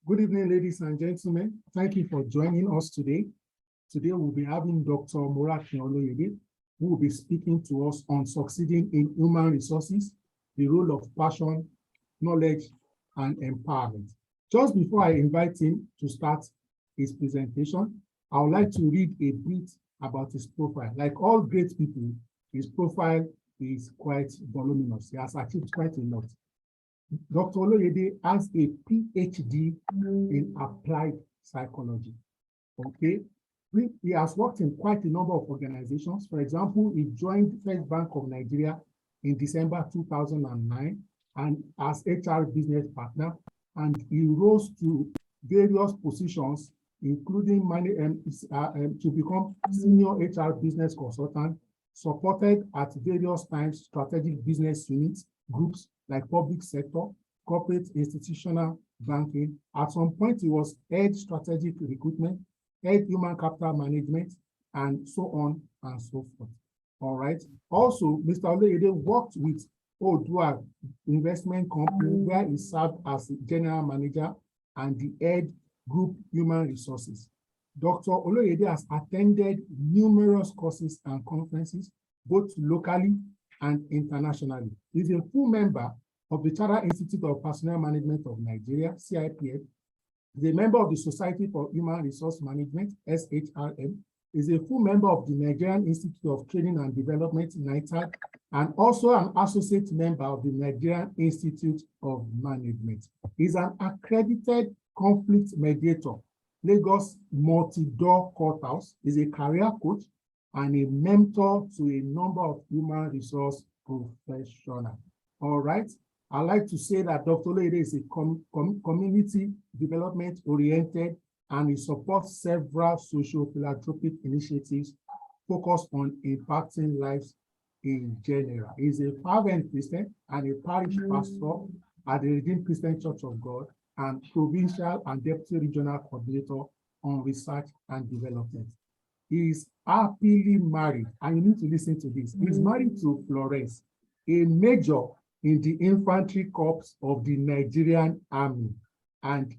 Good evening, ladies and gentlemen. Thank you for joining us today. Today, we'll be having Dr. Morakin Oloyede, who will be speaking to us on succeeding in human resources, the role of passion, knowledge, and empowerment. Just before I invite him to start his presentation, I would like to read a bit about his profile. Like all great people, his profile is quite voluminous. He has achieved quite a lot. Dr. Oloyede has a PhD in applied psychology. Okay, he has worked in quite a number of organizations. For example, he joined First Bank of Nigeria in December 2009 and as HR business partner, and he rose to various positions, including to become senior HR business consultant, supported at various times strategic business units, groups like public sector, corporate, institutional banking. At some point, he was head strategic recruitment, head human capital management, and so on and so forth. All right. Also, Mr. Oloyede worked with Odua Investment Company, where he served as general manager and the head group human resources. Dr. Oloyede has attended numerous courses and conferences, both locally and internationally. He's a full member of the Chartered Institute of Personnel Management of Nigeria, CIPF. He's a member of the Society for Human Resource Management, SHRM. He's a full member of the Nigerian Institute of Training and Development, NITAD, and also an associate member of the Nigerian Institute of Management. He's an accredited conflict mediator, Lagos Multi-Door Courthouse. He's a career coach and a mentor to a number of human resource professionals. All right. I'd like to say that Dr. Oloyede is a community development oriented, and he supports several social philanthropic initiatives focused on impacting lives in general. He's a fervent Christian and a parish pastor at the Redeemed Christian Church of God and provincial and deputy regional coordinator on research and development. He is happily married, and you need to listen to this. He's married to Florence, a major in the infantry corps of the Nigerian Army, and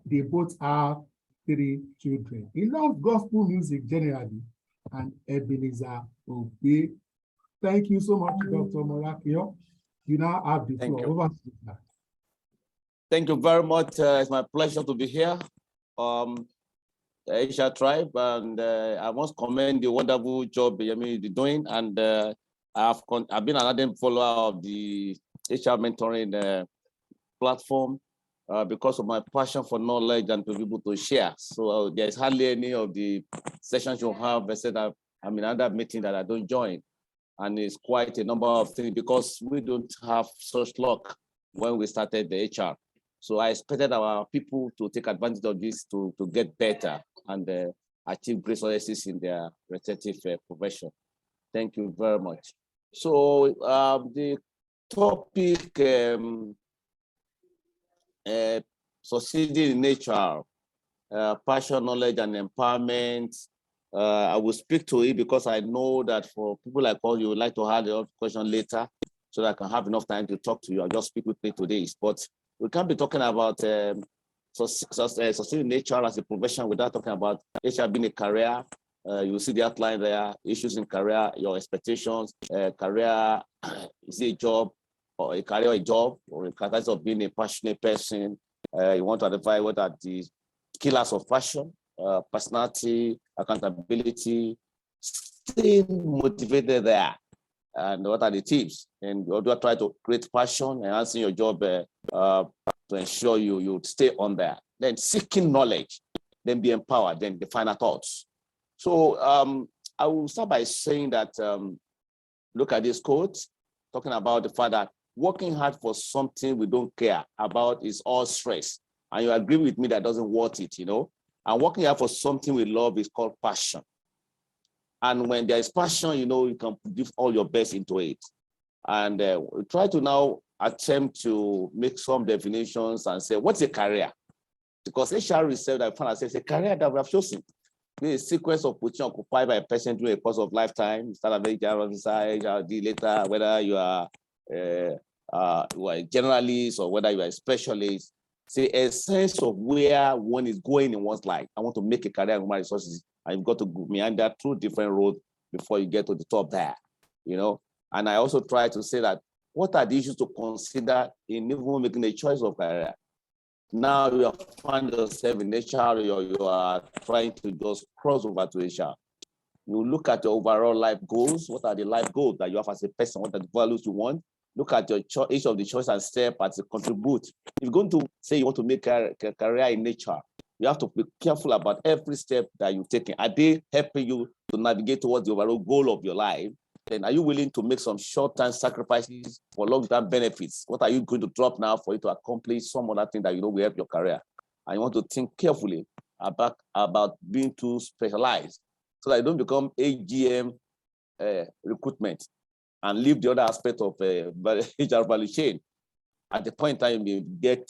they both have 3 children. He loves gospel music generally, and Ebenezer Obey. Thank you so much, Dr. Morakin. You now have the floor. Over to you. Thank you very much. It's my pleasure to be here. The Asia tribe, and I must commend the wonderful job you're doing. And I've been an ardent follower of the HR mentoring platform because of my passion for knowledge and to be able to share. So there's hardly any of the sessions you have. I said I'm in another meeting that I don't join, and it's quite a number of things because we don't have such luck when we started the HR. So I expected our people to take advantage of this to get better and achieve great successes in their respective profession. Thank you very much. So the topic, succeeding in nature, passion, knowledge, and empowerment. I will speak to it because I know that for people like all, you would like to have the question later so that I can have enough time to talk to you. I'll just speak quickly today. But we can't be talking about succeeding in HR as a profession without talking about HR being a career. You will see the outline there, issues in career, your expectations, career, is it a job, or a career, a job, or a character of being a passionate person. You want to identify what are the killers of passion, personality, accountability, stay motivated there, and what are the tips? And you do try to create passion, enhancing your job to ensure you stay on there. Then seeking knowledge, then be empowered, then the final thoughts. So I will start by saying that, look at this quote, talking about the fact that working hard for something we don't care about is all stress. And you agree with me that doesn't worth it, you know? And working hard for something we love is called passion. And when there is passion, you know, you can give all your best into it. And we try to now attempt to make some definitions and say, what's a career? Because HR research I found says a career that we have chosen. A sequence of positions occupied by a person during a course of lifetime. You start as HR officer, HRD later, whether you are a generalist or whether you are a specialist. say a sense of where one is going in one's life. I want to make a career in human resources, and you've got to meander through different roads before you get to the top there, you know. And I also try to say that what are the issues to consider in even making a choice of career? Now you have found yourself in HR, or you are trying to just cross over to HR. You look at your overall life goals. What are the life goals that you have as a person? What are the values you want? Look at your each of the choice and step as it contribute. If you're going to say you want to make a career in nature, you have to be careful about every step that you're taking. Are they helping you to navigate towards the overall goal of your life? Then are you willing to make some short-term sacrifices for long-term benefits? What are you going to drop now for you to accomplish some other thing that you know will help your career? And you want to think carefully about being too specialized so that you don't become AGM recruitment and leave the other aspect of HR value chain. At the point in time, you get,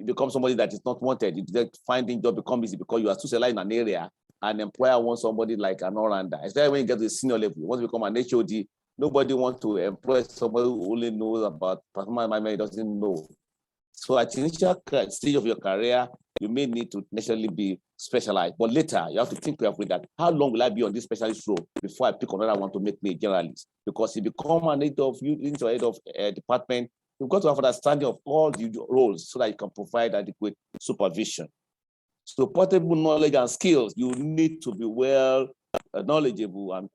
become somebody that is not wanted. Finding job become easy because you are too specialized in an area. An employer wants somebody like an all-rounder. Especially when you get to the senior level, you want to become an HOD. Nobody wants to employ somebody who only knows about performance management, doesn't know. So at the initial stage of your career, you may need to necessarily be specialized. But later, you have to think carefully that how long will I be on this specialist role before I pick another one to make me a generalist? Because if you become an head of department, you've got to have an understanding of all the roles so that you can provide adequate supervision. So portable knowledge and skills, you need to be well knowledgeable and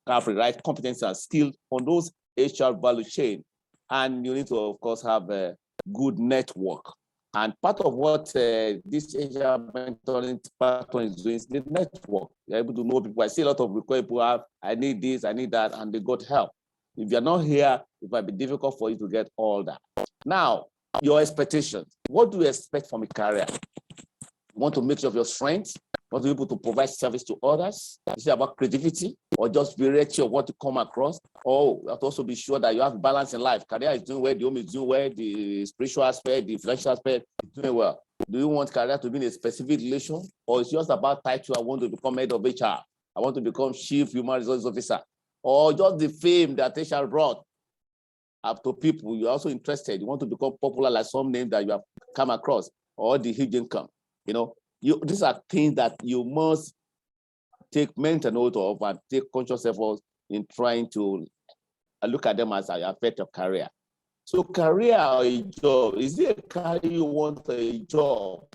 have the right competence and skills on those HR value chain. And you need to, of course, have a good network. And part of what this HR mentoring platform is doing is the network. You're able to know people. I see a lot of requests people have, I need this, I need that, and they got help. If you're not here, it might be difficult for you to get all that. Now, your expectations. What do you expect from a career? You want to make sure of your strengths, you want to be able to provide service to others. Is it about creativity or just variety of what you come across? Or you have to also be sure that you have balance in life. Career is doing well, the home is doing well, the spiritual aspect, the financial aspect is doing well. Do you want career to be in a specific relation? Or it's just about title, I want to become head of HR, I want to become chief human resources officer, or just the fame that HR brought up to people? You're also interested, you want to become popular like some name that you have come across, or the huge income. You know, these are things that you must take mental note of and take conscious efforts in trying to look at them as they affect your career. So career or a job, is it a career you want a job?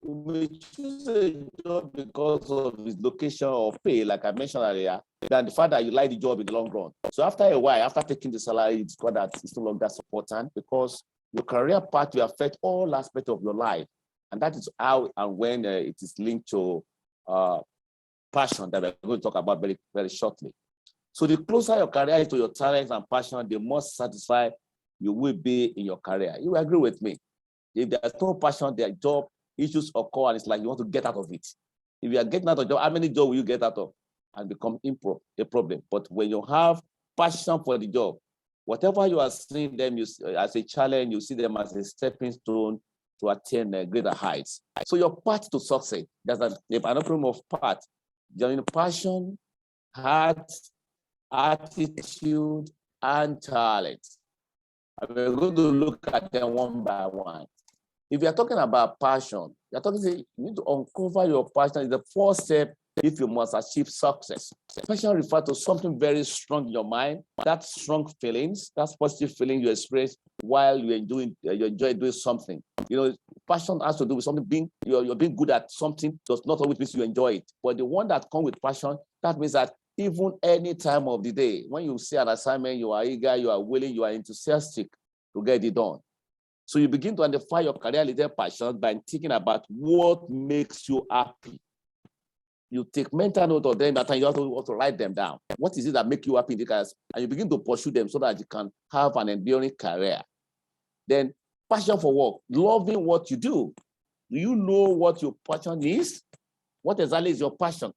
You may choose a job because of its location or pay, like I mentioned earlier, than the fact that you like the job in the long run. So after a while, after taking the salary, it's got that it's no longer important because your career path will affect all aspects of your life. And that is how and when it is linked to passion that we're going to talk about very, very shortly. So the closer your career is to your talents and passion, the more satisfied you will be in your career. You agree with me? If there's no passion, their job issues occur and it's like you want to get out of it. If you are getting out of job, how many jobs will you get out of and become a problem? But when you have passion for the job, whatever you are seeing them as a challenge, you see them as a stepping stone to attain greater heights. So your path to success, there's an acronym of path. There's passion, heart, attitude, and talent. And we're going to look at them one by one. If you're talking about passion, you need to uncover your passion. It's the first step if you must achieve success. Passion refers to something very strong in your mind, that strong feelings, that positive feeling you experience while you enjoy doing something. You know, passion has to do with something you're being good at something, does not always mean you enjoy it. But the one that comes with passion, that means that even any time of the day, when you see an assignment, you are eager, you are willing, you are enthusiastic to get it done. So you begin to identify your career-related passion by thinking about what makes you happy. You take mental note of them, and you also write them down. What is it that makes you happy in the career? And you begin to pursue them so that you can have an enduring career. Then passion for work, loving what you do. Do you know what your passion is? What exactly is your passion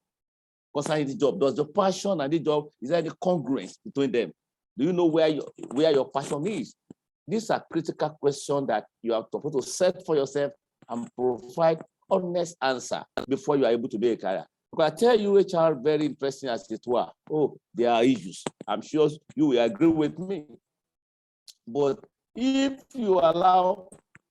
concerning the job? Does your passion and the job, is there any congruence between them? Do you know where your passion is? These are critical questions that you are supposed to set for yourself and provide honest answer before you are able to be a career. Because I tell you, HR, very interesting as it were. Oh, there are issues. I'm sure you will agree with me. But If you allow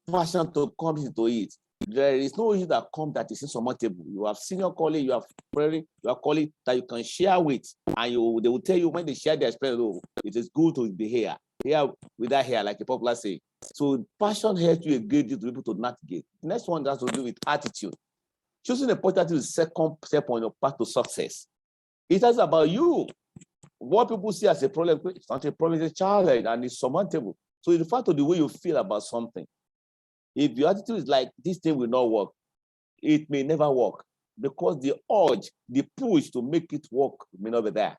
passion to come into it, there is no issue that comes that is insurmountable. You have senior colleague, you have friend, you have colleague that you can share with, and they will tell you when they share their experience, oh, it is good to be here without here, like a popular say. So passion helps you a great deal to be able to navigate. The next one has to do with attitude. Choosing a positive attitude is the second step on your path to success. It is about you. What people see as a problem, it's not a problem, it's a challenge, and it's surmountable. So it's the fact of the way you feel about something. If your attitude is like, this thing will not work, it may never work, because the urge, the push to make it work may not be there.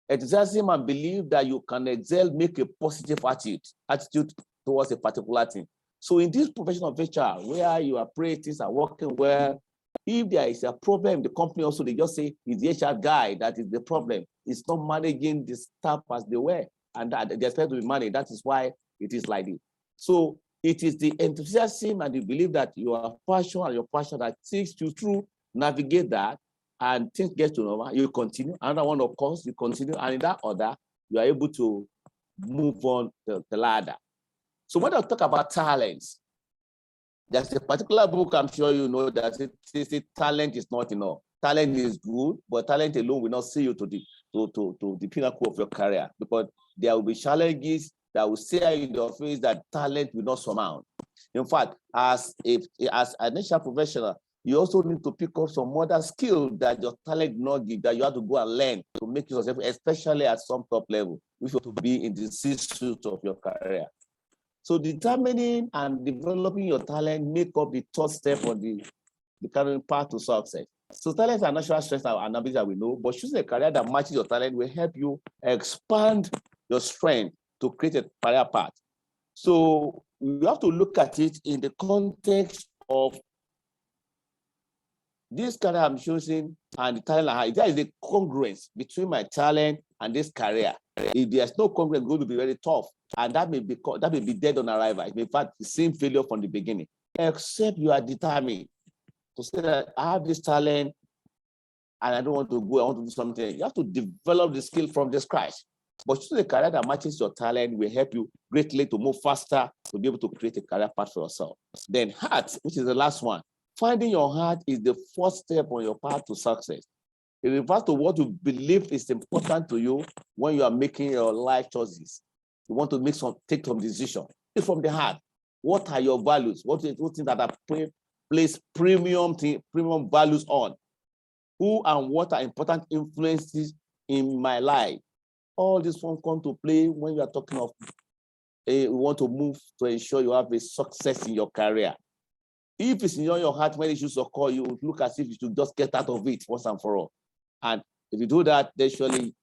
Enthusiasm and believe that you can excel, make a positive attitude towards a particular thing. So in this profession of HR, where you are praying things are working well, if there is a problem in the company also, they just say it's the HR guy that is the problem. It's not managing the staff as they were, and that they expect to be managed. That is why it is like this. So it is the enthusiasm and the belief that you are passion and your passion that takes you through, navigate that, and things get to normal. You continue. Another one, of course, you continue, and in that order, you are able to move on the ladder. So when I talk about talents, there's a particular book I'm sure you know that says talent is not enough. Talent is good, but talent alone will not see you to the pinnacle of your career, because there will be challenges that will stare in your face that talent will not surmount. In fact, as an HR professional, you also need to pick up some other skill that your talent not give, that you have to go and learn to make you successful, especially at some top level, which you have to be in the C-suite of your career. So determining and developing your talent make up the third step on the current path to success. So talents are natural strengths and abilities that we know, but choosing a career that matches your talent will help you expand your strength to create a career path. So you have to look at it in the context of this career I'm choosing and the talent I have. There is a congruence between my talent and this career. If there's no congruence, it's going to be very tough. And that may be dead on arrival. It may, in fact, the same failure from the beginning, except you are determined to say that I have this talent and I don't want to go, I want to do something. You have to develop the skill from the scratch. But choosing a career that matches your talent will help you greatly to move faster, to be able to create a career path for yourself. Then heart, which is the last one. Finding your heart is the first step on your path to success. It refers to what you believe is important to you when you are making your life choices. You want to take some decision. It's from the heart. What are your values? What things that are place premium values on? Who and what are important influences in my life? All this one come to play when you are talking of you want to move to ensure you have a success in your career. If it's in your heart when issues occur, you look as if you should just get out of it once and for all. And if you do that, then surely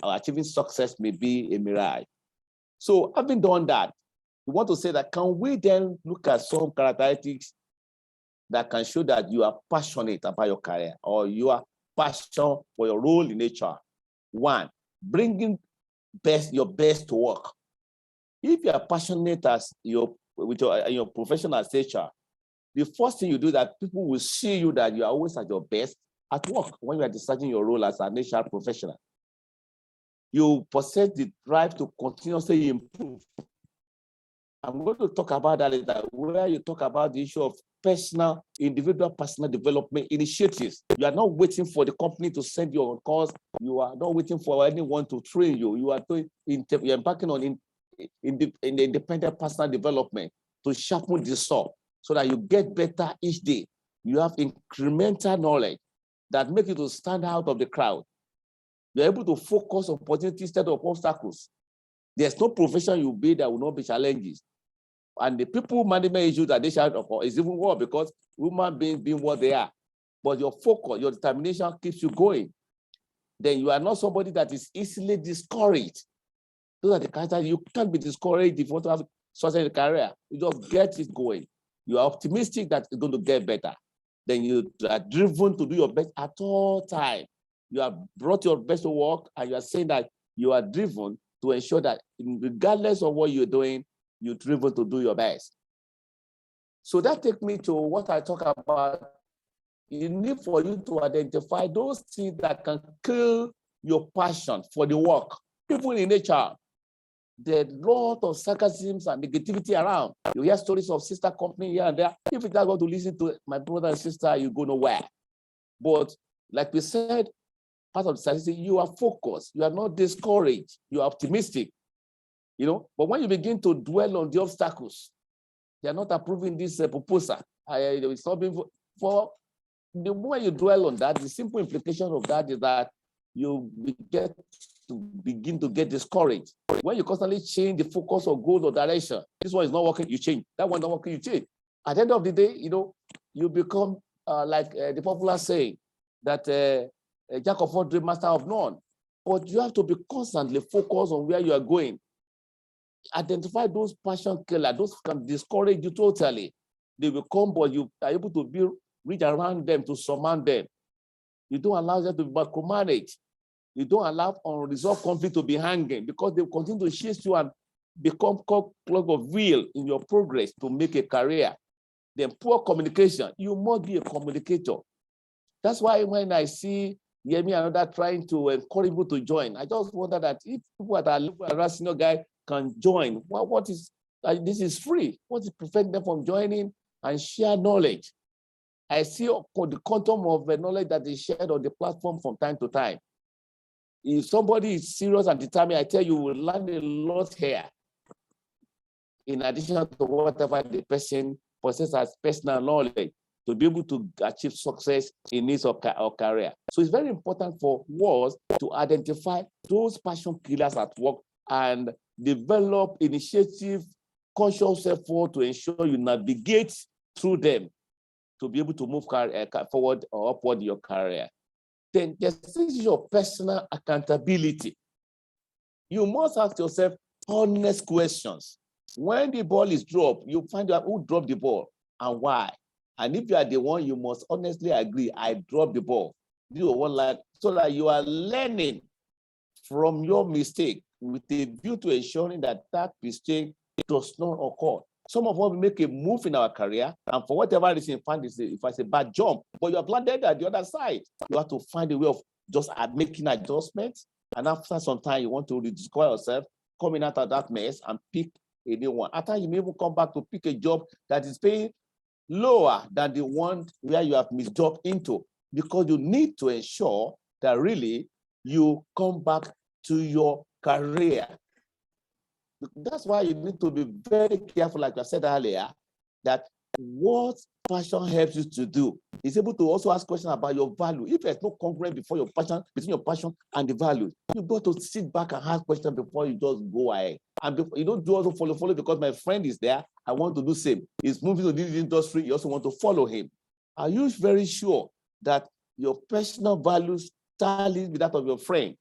achieving success may be a mirage. So having done that, we want to say that can we then look at some characteristics that can show that you are passionate about your career or you are passionate for your role in HR? One, bringing your best to work. If you are passionate with your profession as HR, the first thing you do that people will see you that you are always at your best at work when you are deciding your role as an HR professional. You possess the drive to continuously improve. I'm going to talk about that later, where you talk about the issue of individual personal development initiatives. You are not waiting for the company to send you on course. You are not waiting for anyone to train you. You're embarking on independent personal development to sharpen the saw so that you get better each day. You have incremental knowledge that make you to stand out of the crowd. You're able to focus on opportunities instead of obstacles. There's no profession you'll be that will not be challenges. And the people management issues that they shout about is even worse because human beings being what they are. But your focus, your determination keeps you going. Then you are not somebody that is easily discouraged. Those are the characters you can't be discouraged if you want to have such a career. You just get it going. You are optimistic that it's going to get better. Then you are driven to do your best at all times. You have brought your best to work and you are saying that you are driven to ensure that regardless of what you're doing, you're driven to do your best. So that takes me to what I talk about. You need for you to identify those things that can kill your passion for the work. People in HR, There's a lot of sarcasms and negativity around. You hear stories of sister company here and there. If you just want to listen to my brother and sister, you go nowhere. But like we said, part of the statistic, you are focused, you are not discouraged, you are optimistic, you know. But when you begin to dwell on the obstacles, they are not approving this proposal. It's not being for the more you dwell on that, the simple implication of that is that you begin to get discouraged. When you constantly change the focus or goal or direction, this one is not working, you change. That one not working, you change. At the end of the day, you know, you become like the popular saying that a jack of all trades, master of none. But you have to be constantly focused on where you are going. Identify those passion killers, those can discourage you totally. They will come, but you are able to reach around them to surmount them. You don't allow them to be micromanaged. You don't allow unresolved conflict to be hanging, because they will continue to chase you and become clog of wheel in your progress to make a career. Then poor communication. You must be a communicator. That's why when I see Yemi and others trying to encourage people to join, I just wonder that if people that are looking at a senior guy can join, what is this is free? What is preventing them from joining and share knowledge? I see the quantum of knowledge that is shared on the platform from time to time. If somebody is serious and determined, I tell you, will learn a lot here. In addition to whatever the person possesses as personal knowledge, to be able to achieve success in his or career. So it's very important for us to identify those passion killers at work and develop initiative, conscious effort to ensure you navigate through them to be able to move forward or upward in your career. Then there's this issue of personal accountability. You must ask yourself honest questions. When the ball is dropped, you find out who dropped the ball and why. And if you are the one, you must honestly agree, I dropped the ball. So that you are learning from your mistake with a view to ensuring that that mistake does not occur. Some of us make a move in our career, and for whatever reason, find if it's a bad jump, but you are planted at the other side. You have to find a way of just making adjustments. And after some time, you want to rediscover yourself, coming out of that mess and pick a new one. After you may even come back to pick a job that is paying lower than the one where you have misjudged into, because you need to ensure that really you come back to your career. That's why you need to be very careful, like I said earlier, that what passion helps you to do is able to also ask questions about your value. If there's no congruence between your passion and the values, you've got to sit back and ask questions before you just go ahead. And you don't do also follow because my friend is there, I want to do the same. He's moving to this industry, you also want to follow him. Are you very sure that your personal values tally with that of your friend?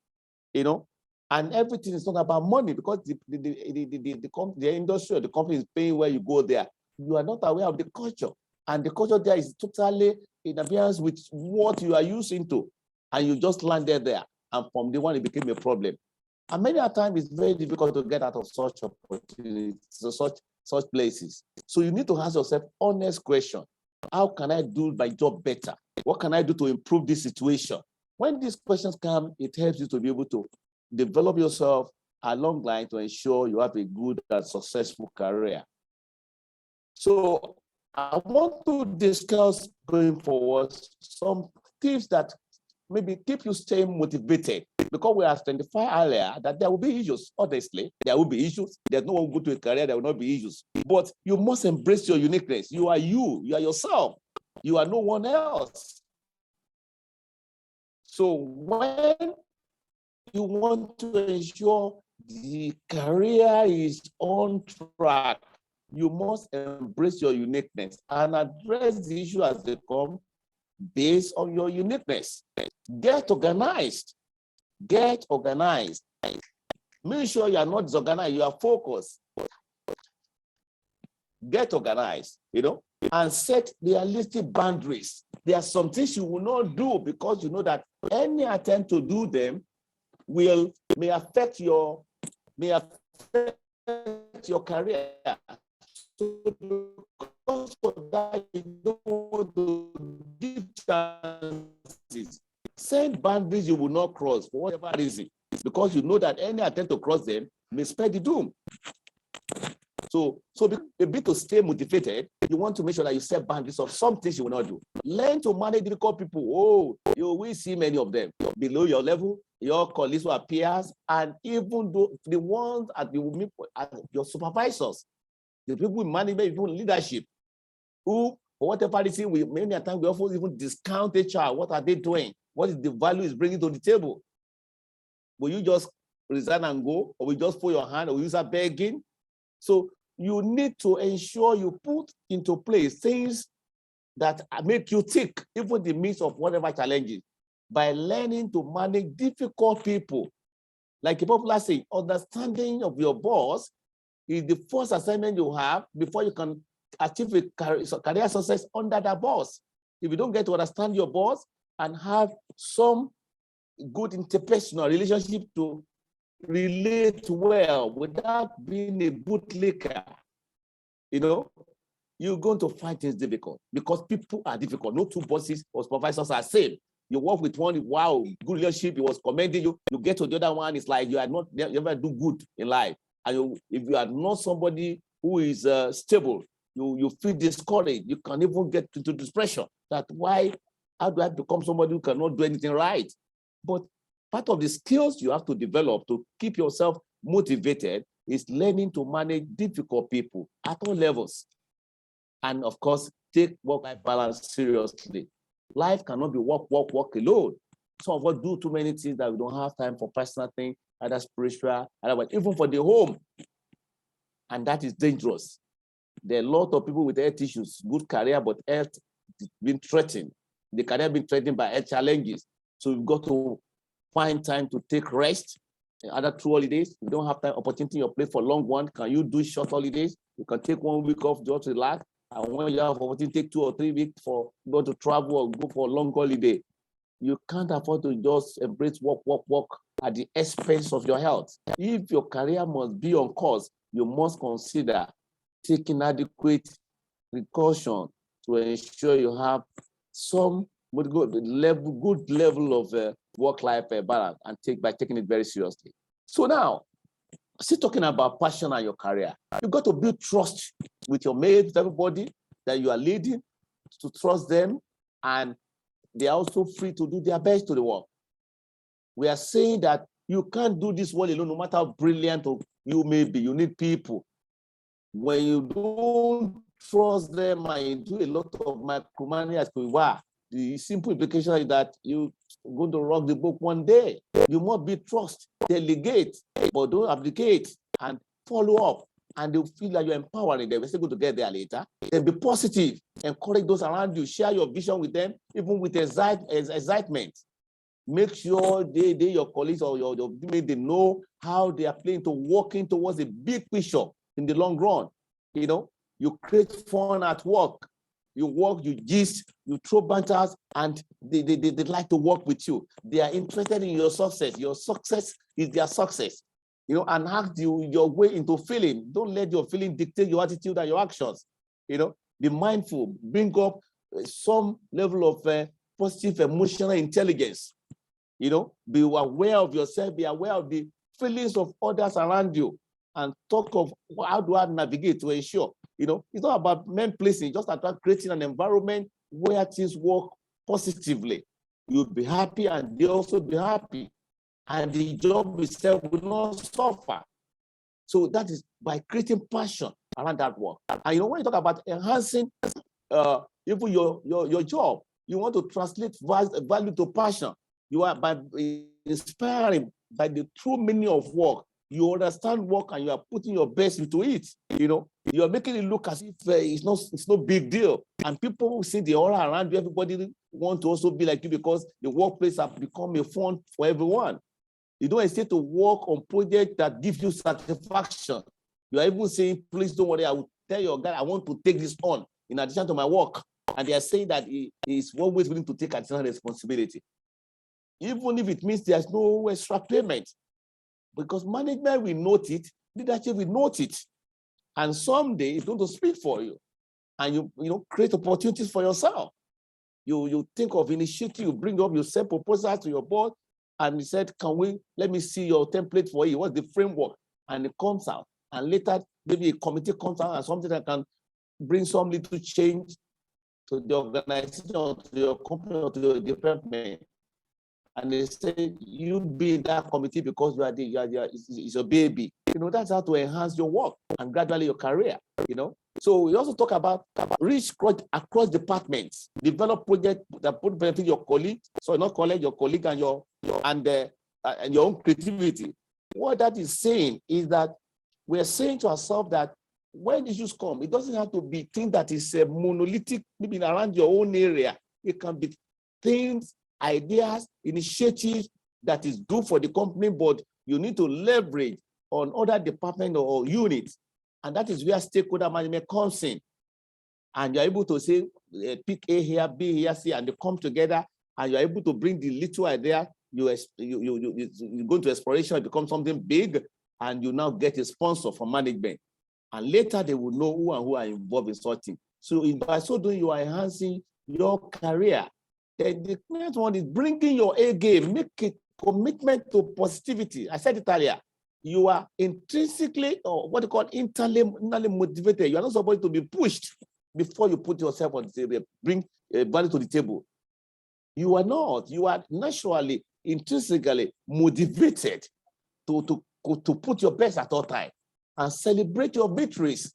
You know, and everything is not about money, because the industry or the company is paying where you go there. You are not aware of the culture, and the culture there is totally in appearance with what you are using to, and you just landed there, and from the one it became a problem. And many times it's very difficult to get out of such opportunities, such places. So you need to ask yourself honest question: how can I do my job better? What can I do to improve this situation? When these questions come, it helps you to be able to develop yourself along the line to ensure you have a good and successful career. So I want to discuss going forward some tips that maybe keep you staying motivated, because we have identified earlier that there will be issues. Honestly, there will be issues. There's no one go to a career, there will not be issues. But you must embrace your uniqueness. You are yourself. You are no one else. So when you want to ensure the career is on track, you must embrace your uniqueness and address the issue as they come based on your uniqueness. Get organized. Get organized. Make sure you are not disorganized, you are focused. Get organized, and set realistic boundaries. There are some things you will not do because you know that any attempt to do them may affect your career. So because of that, you don't want to give chances. Set boundaries you will not cross for whatever reason, because you know that any attempt to cross them may spare the doom. So a bit to stay motivated, you want to make sure that you set boundaries of some things you will not do. Learn to manage difficult people. Oh, you will see many of them below your level, your colleagues or peers, and even though the ones at your supervisors, the people in management, people in leadership, who, for whatever reason, many times we often even discount HR. What are they doing? What is the value is bringing to the table? Will you just resign and go, or will you just put your hand, or will you start begging? So you need to ensure you put into place things that make you tick, even in the midst of whatever challenges, by learning to manage difficult people. Like a popular saying, understanding of your boss is the first assignment you have before you can achieve a career success under that boss. If you don't get to understand your boss and have some good interpersonal relationship to relate well without being a bootlicker, you're going to find things difficult because people are difficult. No two bosses or supervisors are same. You work with one, wow, good relationship, he was commending you. You get to the other one, it's like you never do good in life. And if you are not somebody who is stable, you feel discouraged. You can even get into depression. How do I become somebody who cannot do anything right? But part of the skills you have to develop to keep yourself motivated is learning to manage difficult people at all levels. And of course, take work-life balance seriously. Life cannot be work alone. Some of us do too many things that we don't have time for personal things, either spiritual, otherwise, even for the home. And that is dangerous. There are a lot of people with health issues, good career, but health is being threatened. The career being threatened by health challenges. So we've got to find time to take rest. Other true holidays, you don't have time, opportunity in your place for long one. Can you do short holidays? You can take 1 week off just to relax. And when you have opportunity, take 2 or 3 weeks for go to travel or go for a long holiday. You can't afford to just embrace work at the expense of your health. If your career must be on course, you must consider taking adequate precaution to ensure you have some good level of work-life balance and by taking it very seriously. So now, still talking about passion and your career, you've got to build trust with your mates, with everybody that you are leading, to trust them, and they are also free to do their best to the work. We are saying that you can't do this well alone, no matter how brilliant you may be. You need people. When you don't trust them and you do a lot of micromanaging as you are, the simple implication is that you're going to rock the boat one day. You must be trust, delegate, but don't abdicate, and follow up. And they'll feel like you're empowering them. We're still going to get there later. Then be positive, encourage those around you, share your vision with them, even with excitement. Make sure your colleagues or your teammates, they know how they are playing to working towards a big picture in the long run. You create fun at work. You work, you gist, you throw banters, and they like to work with you. They are interested in your success. Your success is their success. And act your way into feeling. Don't let your feeling dictate your attitude and your actions. Be mindful. Bring up some level of positive emotional intelligence. Be aware of yourself. Be aware of the feelings of others around you, and talk of how do I navigate to ensure. It's not about men placing, just about creating an environment where things work positively. You'll be happy, and they also be happy. And the job itself will not suffer. So that is by creating passion around that work. And when you talk about enhancing even your job, you want to translate value to passion. You are by inspiring by the true meaning of work. You understand work and you are putting your best into it. You are making it look as if it's no big deal. And people see the aura around you. Everybody want to also be like you because the workplace has become a fun for everyone. You don't hesitate to work on projects that give you satisfaction. You are even saying, please don't worry, I will tell your guy, I want to take this on in addition to my work. And they are saying that he is always willing to take additional responsibility. Even if it means there's no extra payment. Because management will note it, leadership will note it. And someday it's going to speak for you. And you create opportunities for yourself. You think of initiative, you bring up, you send proposals to your board, and he said, let me see your template for you. What's the framework? and it comes out, and later maybe a committee comes out and something that can bring some little change to the organization, or to your company, or to your department, and they say you be in that committee because it's your baby. That's how to enhance your work and gradually your career. So we also talk about reach across departments, develop projects that would benefit your colleagues. So not colleague, your colleague and your own creativity. What that is saying is that we're saying to ourselves that when issues come, it doesn't have to be things that is monolithic, maybe around your own area. It can be things, ideas, initiatives that is good for the company, but you need to leverage on other departments or units. And that is where stakeholder management comes in. And you're able to say, pick A here, B here, C, and they come together, and you're able to bring the little idea, you go to exploration, it becomes something big, and you now get a sponsor from management. And later they will know who are involved in sorting. So by so doing, you are enhancing your career. Then the next one is bringing your A game, make a commitment to positivity. I said it earlier. You are intrinsically, or what you call internally motivated. You are not supposed to be pushed before you put yourself on the table, bring value to the table. You are not. You are naturally, intrinsically motivated to put your best at all times and celebrate your victories.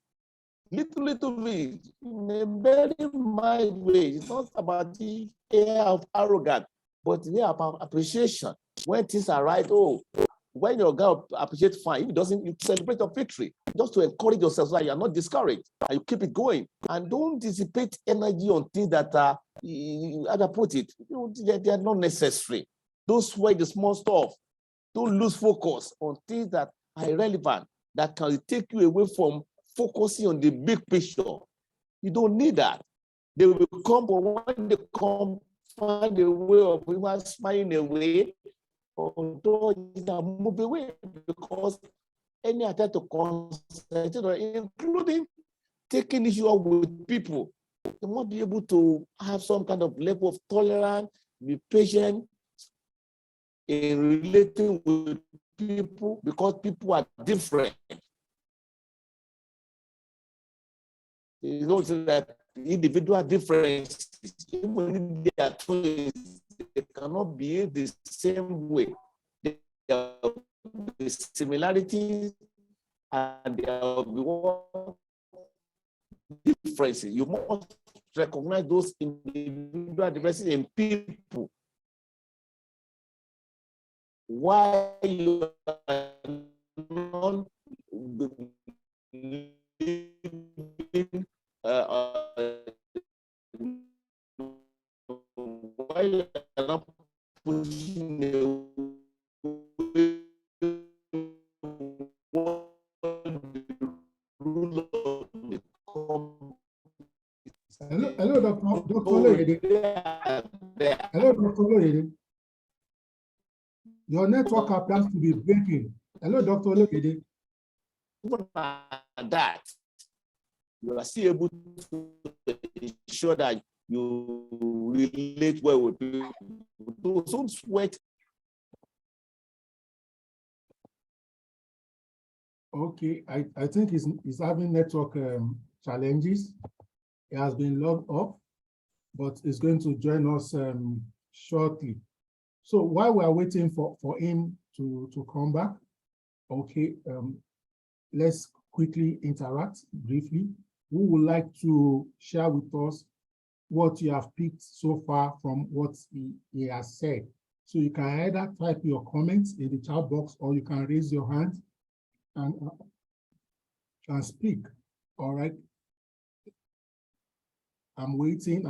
Little bit, in a very mild way. It's not about the air of arrogance, but the air of appreciation. When things are right, when your guy appreciates fine, if it doesn't, you celebrate your victory, just to encourage yourself so that you are not discouraged and you keep it going. And don't dissipate energy on things that are, how to put it, they are not necessary. Don't sweat the small stuff. Don't lose focus on things that are irrelevant, that can take you away from focusing on the big picture. You don't need that. They will come, but when they come, find a way of even smiling away, or move away, because any attempt to concentrate, including taking issue up with people, you must be able to have some kind of level of tolerance, be patient in relating with people, because people are different. You know that individual differences, even if they are twins, they cannot behave the same way. There are similarities and there are differences. You must recognize those individual differences in people. Why you are not living, why you are not pushing away the rule of the company. Hello, Dr. Oloyede. Hello, Dr. Oloyede. Your network appears to be breaking. Hello, Dr. Oloyede. Even at that, you are still able to ensure that you relate well with people. Don't sweat. Okay, I think he's having network challenges. He has been logged off, but he's going to join us shortly. So while we are waiting for him to come back, okay, let's quickly interact briefly. Who would like to share with us what you have picked so far from what he has said? So you can either type your comments in the chat box, or you can raise your hand and speak. All right. I'm waiting.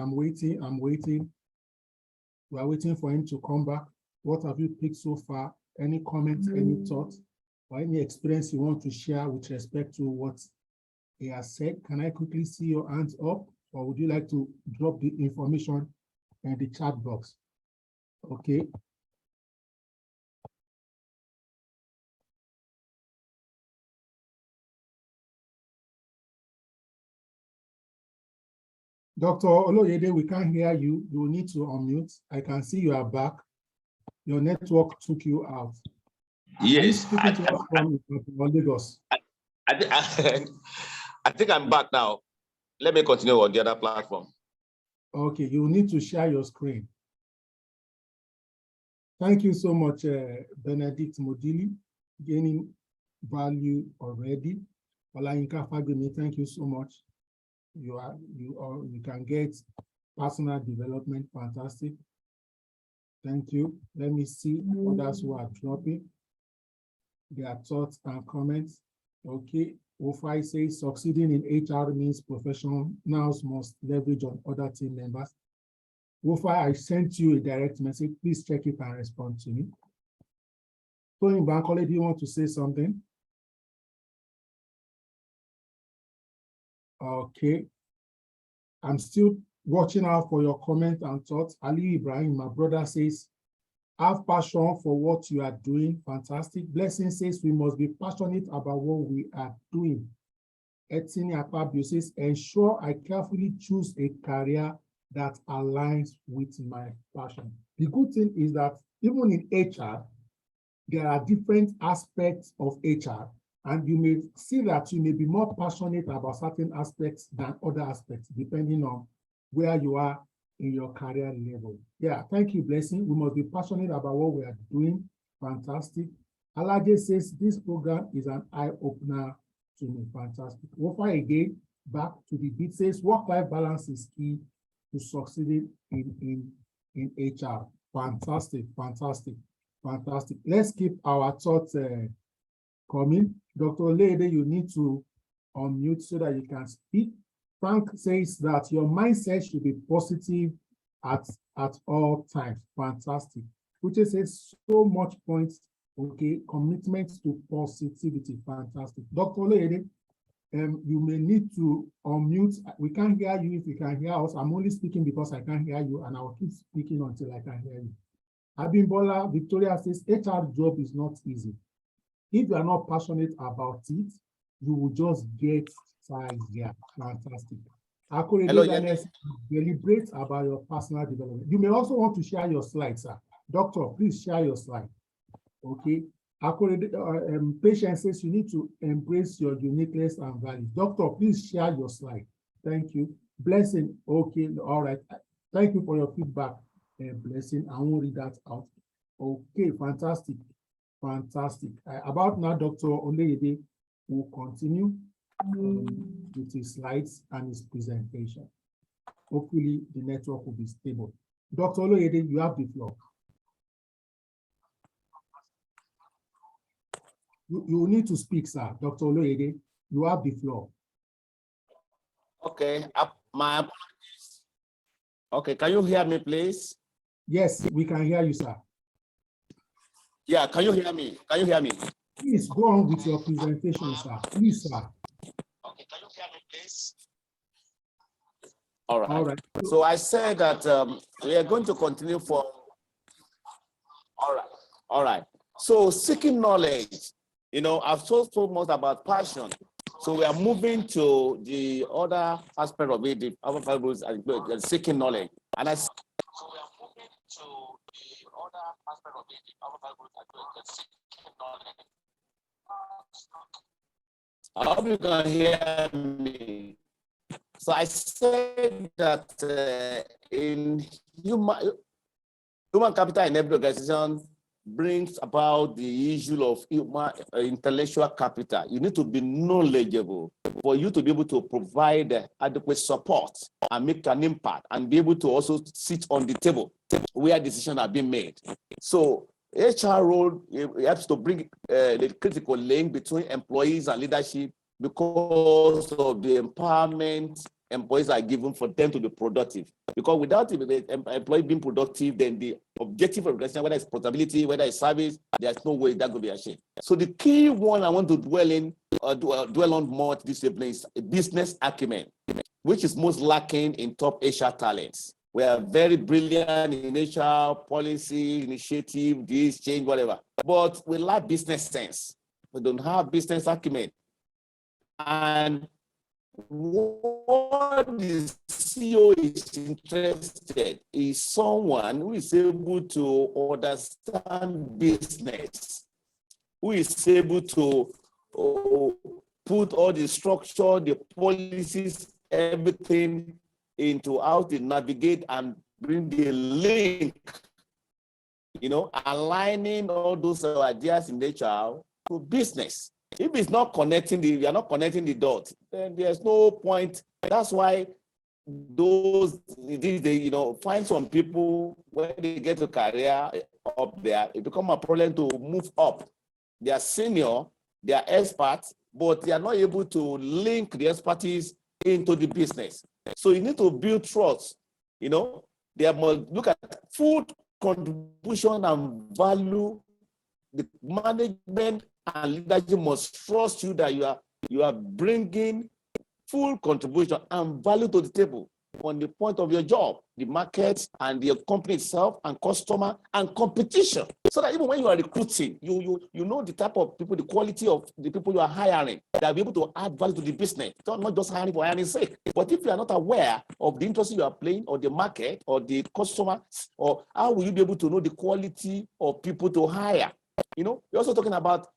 We are waiting for him to come back. What have you picked so far? Any comments, any thoughts, or any experience you want to share with respect to what he has said? Can I quickly see your hands up, or would you like to drop the information in the chat box? Okay. Dr. Oloyede, we can't hear you. You will need to unmute. I can see you are back. Your network took you out. Are you Yes, speaking to us from Lagos? I think I'm back now. Let me continue on the other platform. Okay, you need to share your screen. Thank you so much, Benedict Modili, gaining value already. Olayinka Fagbemi, thank you so much. You can get personal development, fantastic. Thank you. Let me see others who are dropping their thoughts and comments. Okay, Ofai says succeeding in HR means professionals must leverage on other team members. Ofai, I sent you a direct message. Please check it and respond to me. Tony Bankole, do you want to say something? Okay. I'm still watching out for your comment and thoughts. Ali Ibrahim, my brother, says, have passion for what you are doing. Fantastic. Blessing says we must be passionate about what we are doing. Etienne Akpabio says, ensure I carefully choose a career that aligns with my passion. The good thing is that even in HR, there are different aspects of HR, and you may see that you may be more passionate about certain aspects than other aspects, depending on where you are in your career level. Yeah, thank you, Blessing. We must be passionate about what we are doing. Fantastic. Alage says this program is an eye-opener to me. Fantastic. Wofa again, back to the beat, says work-life balance is key to succeeding in HR. Fantastic, fantastic, fantastic. Let's keep our thoughts coming. Dr. Olede, you need to unmute so that you can speak. Frank says that your mindset should be positive at all times. Fantastic. Which says so much points. Okay, commitment to positivity. Fantastic. Dr. Olede, you may need to unmute. We can't hear you if you can hear us. I'm only speaking because I can't hear you, and I'll keep speaking until I can hear you. Abimbola Victoria says HR job is not easy. If you are not passionate about it, you will just get tired. Yeah, fantastic. Hello, Deliberate about your personal development. You may also want to share your slides, sir. Doctor, please share your slide. Okay. Patient says you need to embrace your uniqueness and values. Doctor, please share your slide. Thank you. Blessing. Okay. All right. Thank you for your feedback. Blessing. I won't read that out. Okay. Fantastic. Fantastic. About now, Dr. Oleyede will continue with his slides and his presentation. Hopefully, the network will be stable. Dr. Oleyede, you have the floor. You need to speak, sir. Dr. Oleyede, you have the floor. Okay, my apologies. Okay, can you hear me, please? Yes, we can hear you, sir. Yeah, can you hear me? Can you hear me? Please go on with your presentation, sir. Please, sir. Okay, can you hear me, please? All right. All right. So I said that we are going to continue for. All right. All right. So seeking knowledge. You know, I've told so much about passion. So we are moving to the other aspect of it, the other values and seeking knowledge. And so we are moving to the other aspect of it, the other values and seeking knowledge. I hope you can hear me. So I said that in human capital in every organization brings about the issue of intellectual capital. You need to be knowledgeable for you to be able to provide adequate support and make an impact and be able to also sit on the table where decisions are being made. So HR role helps to bring the critical link between employees and leadership because of the empowerment employees are given for them to be productive. Because without the employee being productive, then the objective of organization, whether it's profitability, whether it's service, there's no way that could be achieved. So the key one I want to dwell on more discipline is business acumen, which is most lacking in top HR talents. We are very brilliant in HR, policy, initiative, this, change, whatever. But we lack business sense. We don't have business acumen. And what the CEO is interested is someone who is able to understand business who is able to put all the structure, the policies, everything into how to navigate and bring the link, aligning all those ideas in HR to business. If it's not connecting you are not connecting the dots, then there's no point. That's why find some people when they get a career up there, it becomes a problem to move up. They are senior, they are experts, but they are not able to link the expertise into the business. So you need to build trust. They must look at full contribution and value. The management and leadership must trust you that you are bringing full contribution and value to the table on the point of your job, the market and the company itself and customer and competition. So that even when you are recruiting, you know the type of people, the quality of the people you are hiring, that will be able to add value to the business. So not just hiring for hiring's sake. But if you are not aware of the interest you are playing or the market or the customer, or how will you be able to know the quality of people to hire? You're also talking about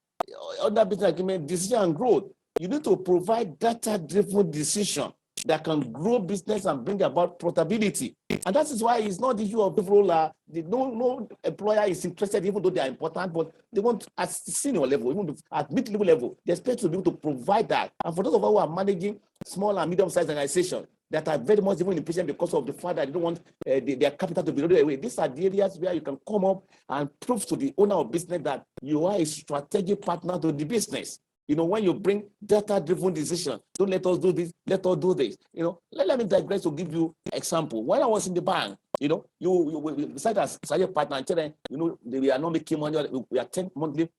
other business agreement, decision and growth. You need to provide data-driven decision that can grow business and bring about profitability. And that is why it's not the issue of no employer is interested, even though they are important, but they want at senior level, even at mid-level level, they expect to be able to provide that. And for those of us who are managing small and medium-sized organizations that are very much even impatient because of the fact that they don't want their capital to be loaded away, these are the areas where you can come up and prove to the owner of business that you are a strategic partner to the business. When you bring data-driven decision, don't let us do this, let us do this. Let me digress to give you an example. When I was in the bank, you decided as a partner and tell them, we are not making money. We attend monthly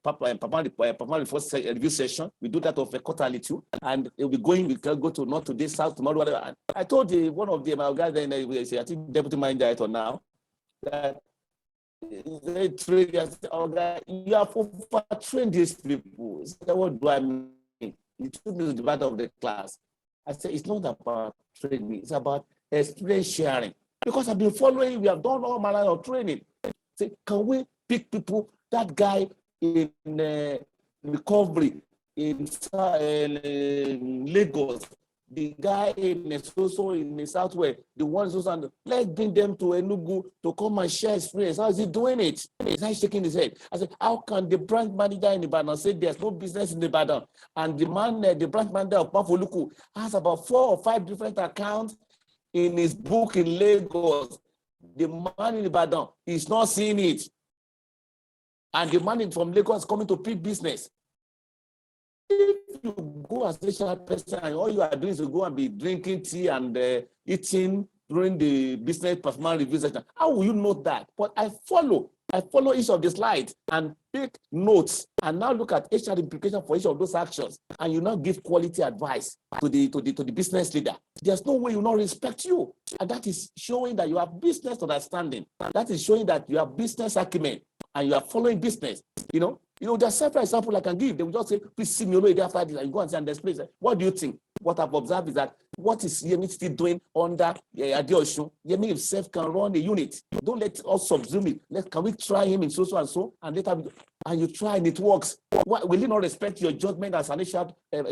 performance review session. We do that of a quarterly too, and we can go to north today, south tomorrow, whatever. And I told one of my guys, then I think deputy manager now, that they train you have overtrained these people. So what do I mean? You took me to the back of the class. I said, it's not about training, it's about experience sharing. Because I've been following, we have done all manner of training. Say, can we pick people, that guy in recovery in Lagos, the guy in the Southwest, the ones who's on let's bring them to Enugu to come and share experience. How is he doing it? He's not shaking his head. I said, how can the branch manager in Ibadan say there's no business in Ibadan? And the branch manager of Mafoluku has about 4 or 5 different accounts in his book in Lagos. The man in Ibadan is not seeing it. And the man from Lagos is coming to pick business. If you go as a HR person and all you are doing is to go and be drinking tea and eating during the business performance review session, how will you know that? But I follow each of the slides and take notes and now look at HR implication for each of those actions, and you now give quality advice to the business leader. There's no way you not respect you, and that is showing that you have business understanding. That is showing that you have business acumen and you are following business. There's several examples I can give. They will just say, please see me after this, and you go and say, and display. What do you think? What I've observed is that what is Yemi still doing under Adeosun? Yemi himself can run a unit. Don't let us subsume it. Can we try him in so and so? And later, and you try and it works. Will you not respect your judgment as an HR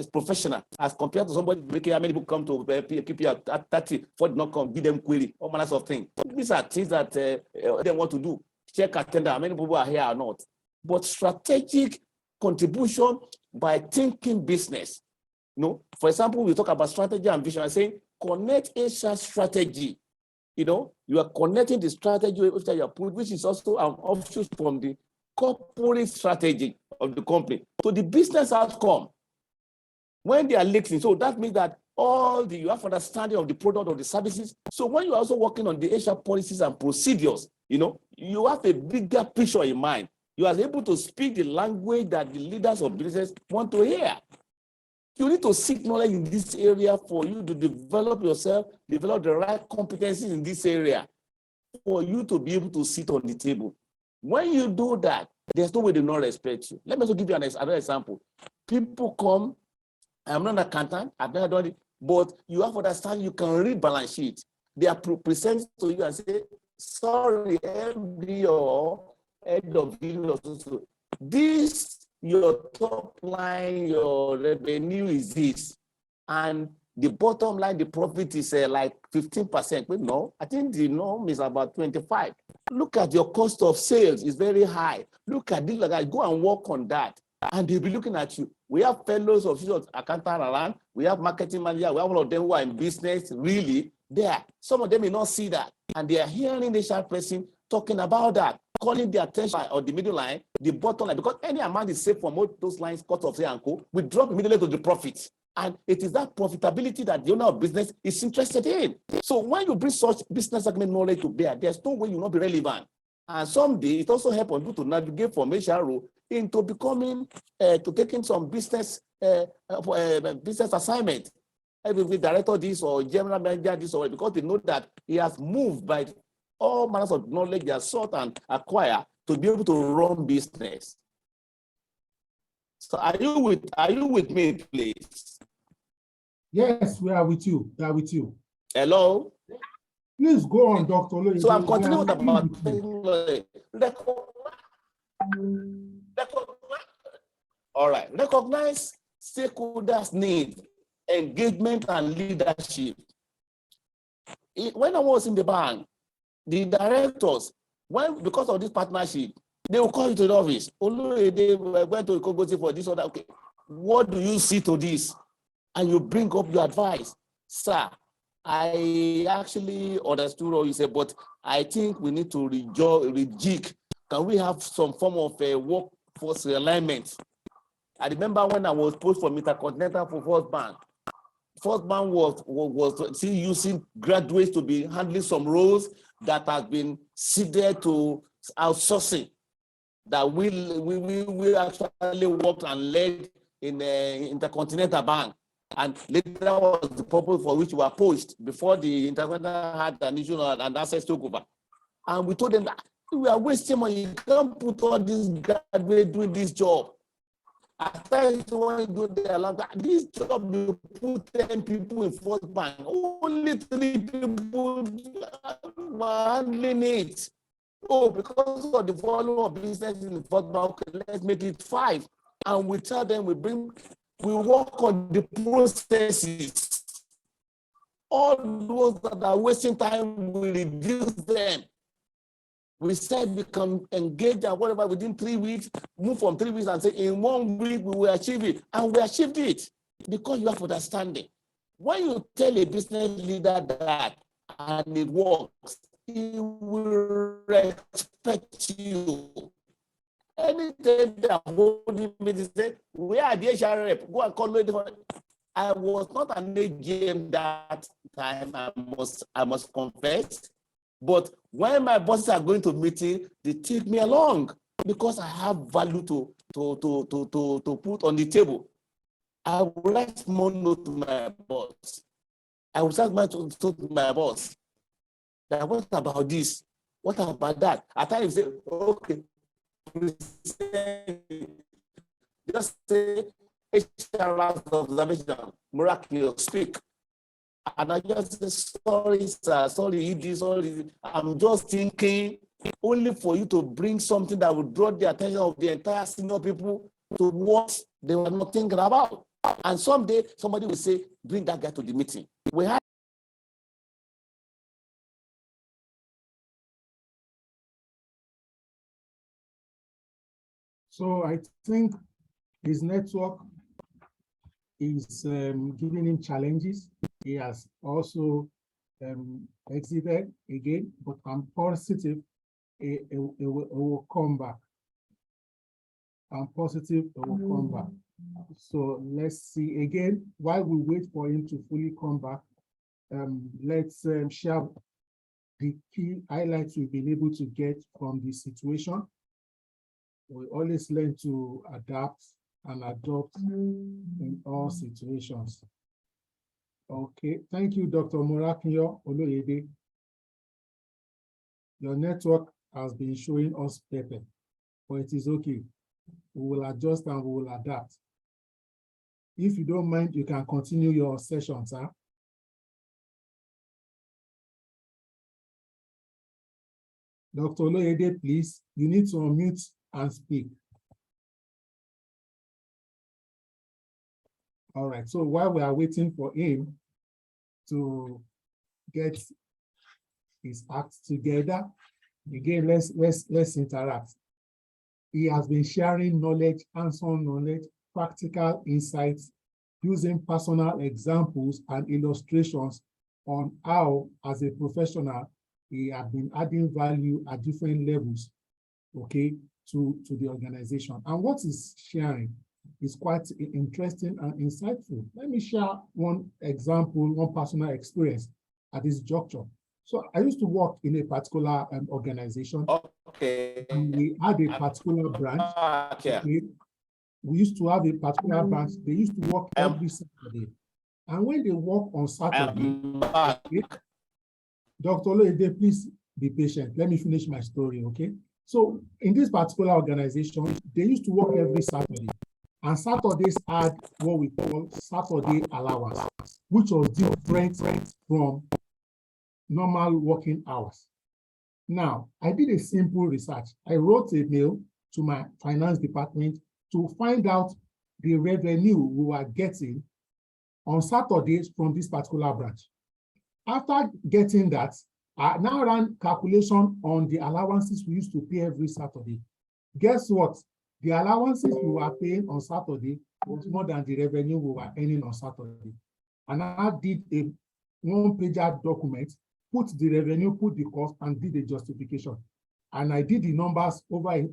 professional as compared to somebody making how many people come to keep you at 30, 40 not come, give them query, all manners of things. These are things that they want to do. Check attendance, how many people are here or not. But strategic contribution by thinking business. For example, we talk about strategy and vision. I say connect HR strategy. You are connecting the strategy after you put, which is also an offshoot from the corporate strategy of the company to the business outcome. When they are linking, so that means that you have understanding of the product or the services. So when you're also working on the HR policies and procedures, you have a bigger picture in mind. You are able to speak the language that the leaders of business want to hear. You need to seek knowledge in this area for you to develop yourself, develop the right competencies in this area for you to be able to sit on the table. When you do that, there's no way they not respect you. Let me also give you another example. People come, I'm not an accountant, I've never done it, but you have to understand you can read balance sheet. They are present to you and say, sorry, MD or head of business, this your top line, your revenue is this, and the bottom line, the profit is like 15%. But no, I think the norm is about 25. Look at your cost of sales is very high. Look at this, like I go and work on that, and they'll be looking at you. We have fellows of accountant around. We have marketing manager. We have all of them who are in business. Really, there. Some of them may not see that, and they are hearing the sharp person talking about that, calling the attention or the middle line, the bottom line, because any amount is saved from all those lines, cost of sale and co, we drop immediately to the profit. And it is that profitability that the owner of business is interested in. So when you bring such business acumen knowledge to bear, there's no way you'll not be relevant. And someday it also helps you to navigate from HRO into becoming, to taking some business business assignment. Every director this or general manager this or because they know that he has moved by all manners of knowledge they have sought and acquire to be able to run business. So are you with me, please? Yes, we are with you. We are with you. Hello? Please go on, Dr. Oloyede. So I'm continuing about all right. Recognize stakeholders' need, engagement, and leadership. When I was in the bank, the directors, because of this partnership, they will call you to the office. Oloyede, we're going to Kogosi for this or that. Okay, what do you see to this? And you bring up your advice. Sir, I actually understood what you said, but I think we need to rejig. Can we have some form of a workforce realignment? I remember when I was posted for Intercontinental for First Bank. First Bank was still using graduates to be handling some roles that have been ceded to outsourcing. That we actually worked and led in Intercontinental Bank. And later was the purpose for which we were poached before the Intercontinental had an issue and access took over. And we told them that we are wasting money. You can't put all these graduates doing this job. At times, when you do this job, you put 10 people in First Bank. Only 3 people were handling it. Oh, because of the volume of business in the First Bank, let's make it 5. And we tell them we work on the processes. All those that are wasting time, we reduce them. We said we can engage and whatever within 3 weeks, move from 3 weeks and say in 1 week we will achieve it. And we achieved it because you have understanding. When you tell a business leader that and it works, he will respect you. Anytime they are holding me, they say, we are the HR rep, go and call it. I was not an AGM that time, I must confess. But when my bosses are going to meeting, they take me along because I have value to put on the table. I will write more note to my boss. I will start to my boss. That what about this? What about that? At times say, okay, just say HR observation, miraculous, speak. And I just say, sorry, sir, sorry, sorry. I'm just thinking only for you to bring something that would draw the attention of the entire senior people to what they were not thinking about. And someday somebody will say, bring that guy to the meeting. We had So I think his network is giving him challenges. He has also exited again, but I'm positive it will come back. I'm positive it will come back. So let's see again, while we wait for him to fully come back, let's share the key highlights we've been able to get from the situation. We always learn to adapt and adopt in all situations. Okay, thank you, Dr. Morakinyo Oloyede. Your network has been showing us pepper, but it is okay. We will adjust and we will adapt. If you don't mind, you can continue your session, sir. Dr. Oloyede, please, you need to unmute and speak. All right. So while we are waiting for him to get his act together, again, let's interact. He has been sharing knowledge, hands-on knowledge, practical insights, using personal examples and illustrations on how, as a professional, he has been adding value at different levels, okay, to the organization. And what he's sharing is quite interesting and insightful. Let me share one example, one personal experience at this juncture. So I used to work in a particular organization. Okay. And we had a particular branch. Okay. Okay. We used to have a particular branch. They used to work every Saturday. And when they work on Saturday, okay, Dr. Oloyede, please be patient. Let me finish my story, okay? So in this particular organization, they used to work every Saturday. And Saturdays had what we call Saturday allowance, which was different from normal working hours. Now, I did a simple research. I wrote a mail to my finance department to find out the revenue we were getting on Saturdays from this particular branch. After getting that, I now ran calculation on the allowances we used to pay every Saturday. Guess what? The allowances we were paying on Saturday was more than the revenue we were earning on Saturday. And I did a one-pager document, put the revenue, put the cost, and did a justification. And I did the numbers over a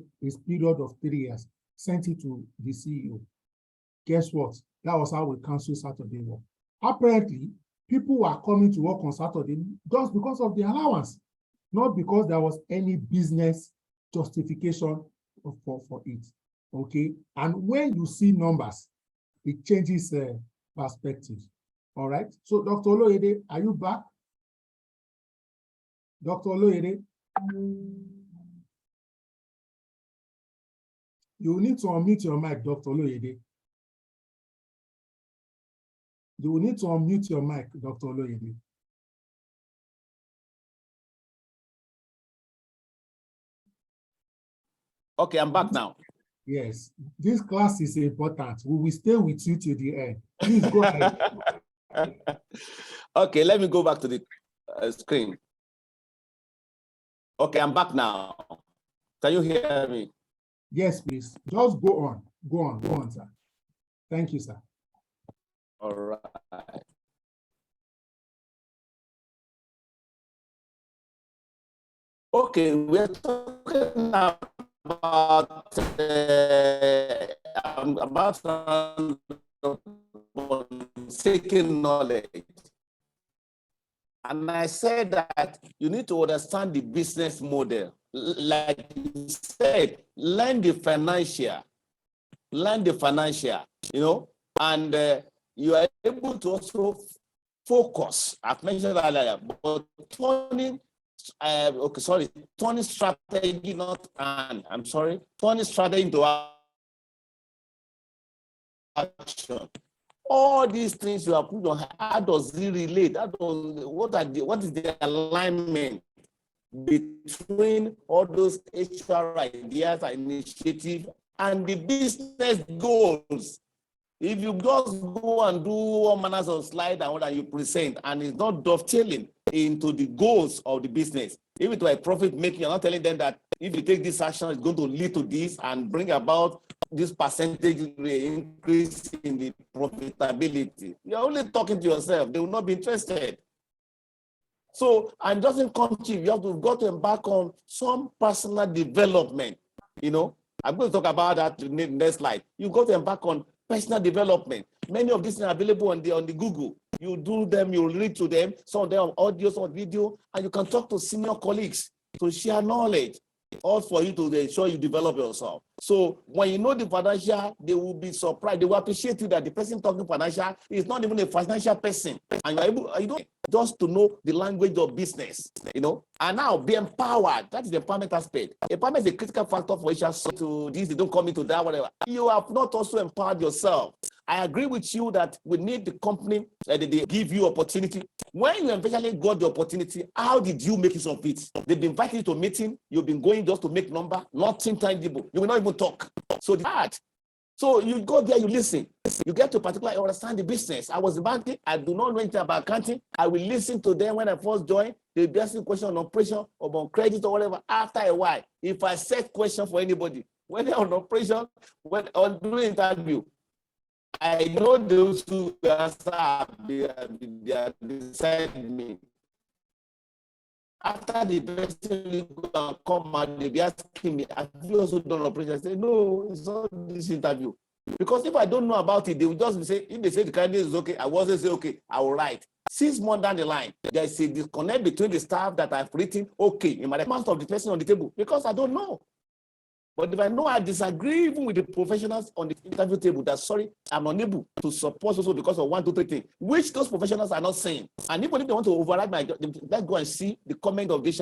period of 3 years, sent it to the CEO. Guess what? That was how we canceled Saturday work. Apparently, people were coming to work on Saturday just because of the allowance, not because there was any business justification for it, okay? And when you see numbers, it changes perspective, all right? So Dr. Oloyede, are you back? Dr. Oloyede? You need to unmute your mic, Dr. Oloyede. You will need to unmute your mic, Dr. Oloyede. Okay, I'm back now. Yes, this class is important. We will stay with you till the end. Please go ahead. Okay, let me go back to the screen. Okay, I'm back now. Can you hear me? Yes, please. Just go on. Go on, sir. Thank you, sir. All right. Okay, we're talking about seeking knowledge. And I said that you need to understand the business model. Like you said, learn the financial, you know, and you are able to also focus. I've mentioned that earlier, but turning strategy turning strategy into action. All these things you have put on, how does it relate? What is the alignment between all those HR ideas and initiatives and the business goals? If you just go and do all manners of slide and what you present, and it's not dovetailing into the goals of the business, if it were a profit making, you're not telling them that if you take this action, it's going to lead to this and bring about this percentage increase in the profitability. You're only talking to yourself. They will not be interested. So, and doesn't come cheap. You've got to embark on some personal development. You know, I'm going to talk about that in the next slide. You've got to embark on personal development. Many of these are available on the Google. You do them, you read to them, some of them on audio, some on video, and you can talk to senior colleagues to share knowledge, all for you to ensure you develop yourself. So when you know the financial, they will be surprised. They will appreciate you that the person talking financial is not even a financial person. And you're able, you know, just to know the language of business, you know, and now be empowered. That is the empowerment aspect. Empowerment is a critical factor for HR. So to this, they don't come into that, whatever. You have not also empowered yourself. I agree with you that we need the company that they give you opportunity. When you eventually got the opportunity, how did you make use of it? They've been inviting you to a meeting. You've been going just to make number, nothing tangible. You will not even talk. So that So you go there, you listen. You get to particular, you understand the business. I was banking, I do not know anything about accounting. I will listen to them when I first joined. They'll be asking questions on operation or on credit or whatever. After a while, if I set question for anybody, whether on operation, when on doing interview, I know those who answer they are beside me. After the person will come out, they'll be asking me, have you also done operation? I say, no, it's not this interview. Because if I don't know about it, they will just say, if they say the candidate is okay, I wasn't say okay, I will write. 6 months down the line, there is a disconnect between the staff that I've written okay in my response of the person on the table because I don't know. But if I know I disagree even with the professionals on the interview table, that sorry, I'm unable to support also because of 1, 2, 3 things, which those professionals are not saying. And even if they want to override my job, let's go and see the comment of this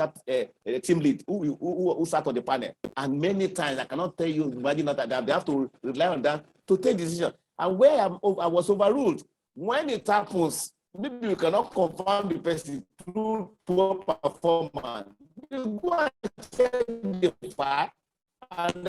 team lead who sat on the panel. And many times I cannot tell you, imagine that they have to rely on that to take decision. And where I was overruled, when it happens, maybe you cannot confirm the person through poor performance. You go and check the file. And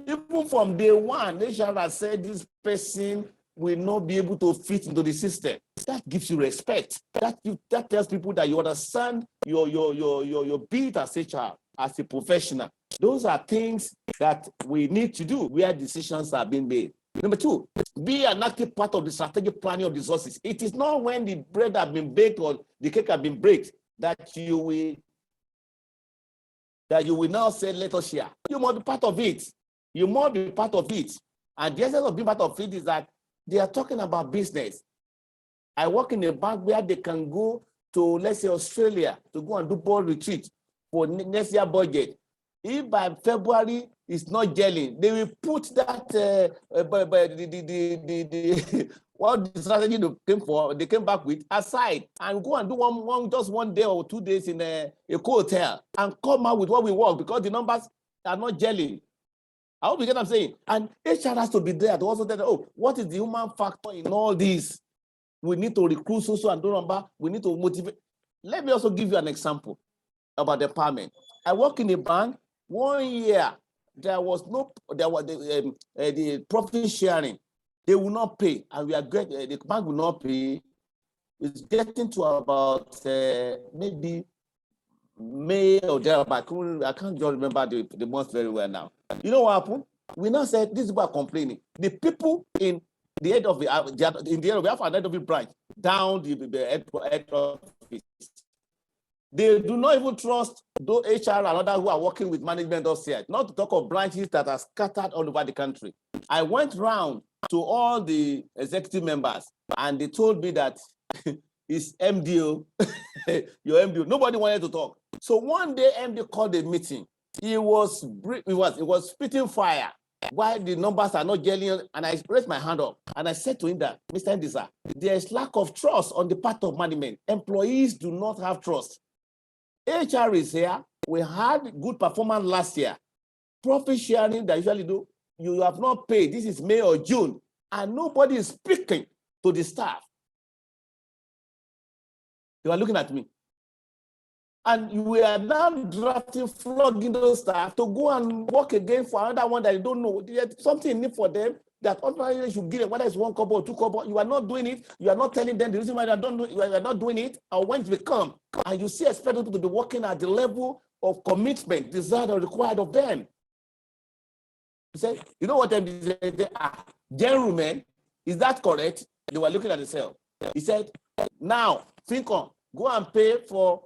even from day one, they shall have said this person will not be able to fit into the system. That gives you respect. That tells people that you understand your beat as HR, as a professional. Those are things that we need to do where decisions are being made. Number 2, be an active part of the strategic planning of resources. It is not when the bread has been baked or the cake has been baked that you will now say, let us share. You must be part of it. You must be part of it. And the essence of being part of it is that they are talking about business. I work in a bank where they can go to, let's say, Australia to go and do board retreat for next year budget. If by February it's not gelling, they will put that what the strategy they came back with aside and go and do just one day or 2 days in a hotel and come out with what we want because the numbers are not gelling. I hope you get what I'm saying. And HR has to be there to also tell, oh, what is the human factor in all this? We need to recruit so and do number. We need to motivate. Let me also give you an example about empowerment. I work in a bank. 1 year, there was the profit sharing. They will not pay, and the bank will not pay. It's getting to about maybe May or thereabout. I can't just remember the month very well now. You know what happened? We now said these people are complaining. The people in the head of we have an head of the branch down the head office. They do not even trust those HR and others who are working with management upstairs, not to talk of branches that are scattered all over the country. I went round to all the executive members and they told me that it's MDO, your MDO. Nobody wanted to talk. So one day MD called a meeting. He was spitting fire while the numbers are not gelling, and I raised my hand up and I said to him that, Mr. Ndisa, there is lack of trust on the part of management. Employees do not have trust. HR is here. We had good performance last year. Profit sharing that usually do, you have not paid. This is May or June, and nobody is speaking to the staff. They were looking at me. And we are now drafting, flogging those staff to go and work again for another one that you don't know. There's something in it for them that ordinarily should give them, whether it's 1 kobo or 2 kobo. You are not doing it. You are not telling them the reason why you are not doing it, or when it will come. And you see expect people to be working at the level of commitment, desired or required of them. He said, you know what they said? Gentlemen, is that correct? They were looking at themselves. He said, now, think on, go and pay for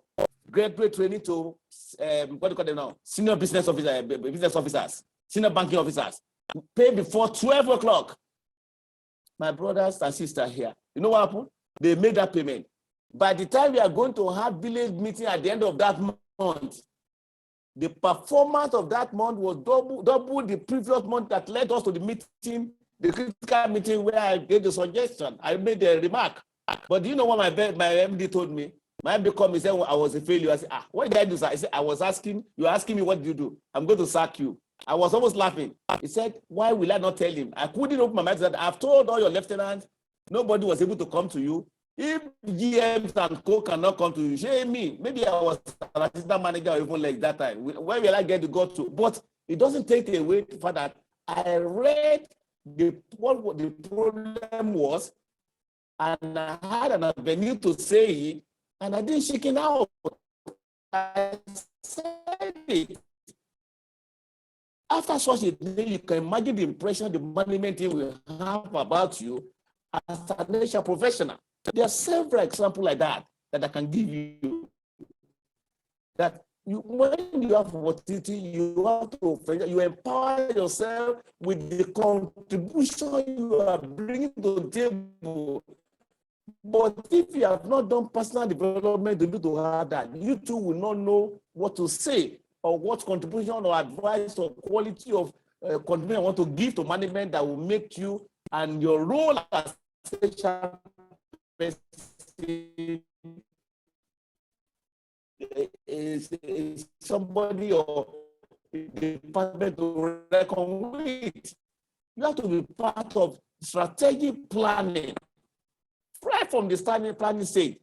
graduate training to, what do you call them now? Senior business officers, senior banking officers. Pay before 12 o'clock. My brothers and sisters here, you know what happened? They made that payment. By the time we are going to have village meeting at the end of that month, the performance of that month was double the previous month that led us to the meeting, the critical meeting where I gave the suggestion. I made a remark. But do you know what my MD told me? My MD called me and said, I was a failure. I said, what did I do, sir? I said, you're asking me what did you do? I'm going to sack you. I was almost laughing. He said, why will I not tell him? I couldn't open my mouth that I've told all your lieutenants, nobody was able to come to you. If GMs and co cannot come to you, shame me. Maybe I was an assistant manager or even like that time. Where will I get to go to? But it doesn't take away the fact that I read what the problem was, and I had an avenue to say it, and I didn't shake it out. I said it. After such a day, you can imagine the impression the management team will have about you as a financial professional. There are several examples like that I can give you. That when you have opportunity, you have to empower yourself with the contribution you are bringing to the table. But if you have not done personal development to do to have that, you too will not know what to say or what contribution or advice or quality of contribution you want to give to management that will make you and your role as HR person is somebody or department to reckon with. You have to be part of strategic planning right from the starting planning stage,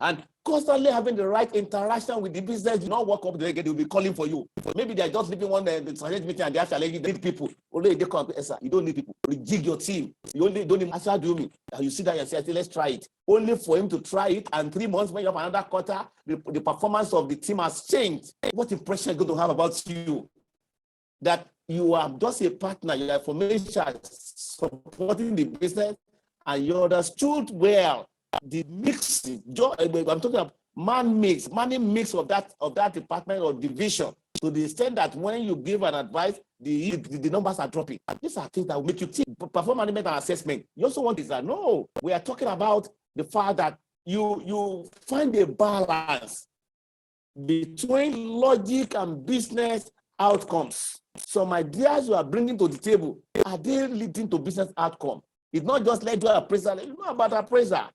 and constantly having the right interaction with the business. You not walk up there again, they'll be calling for you. Maybe they're just leaving one the strategic meeting and they actually need people. Only they come, sir, you don't need people. Rejig your team. You only don't need actually do me. And you see that and say, let's try it. Only for him to try it, and 3 months when you have another quarter, the performance of the team has changed. What impression are you going to have about you? That you are just a partner, you are formation supporting the business, and you understood well the mix. I'm talking about money mix of that department or division, to the extent that when you give an advice, the numbers are dropping. And these are things that will make you think. Perform management and assessment. You also want this. No, we are talking about the fact that you find a balance between logic and business outcomes. Some ideas you are bringing to the table, are they leading to business outcome? It's not just led to appraisal. You know about appraisal.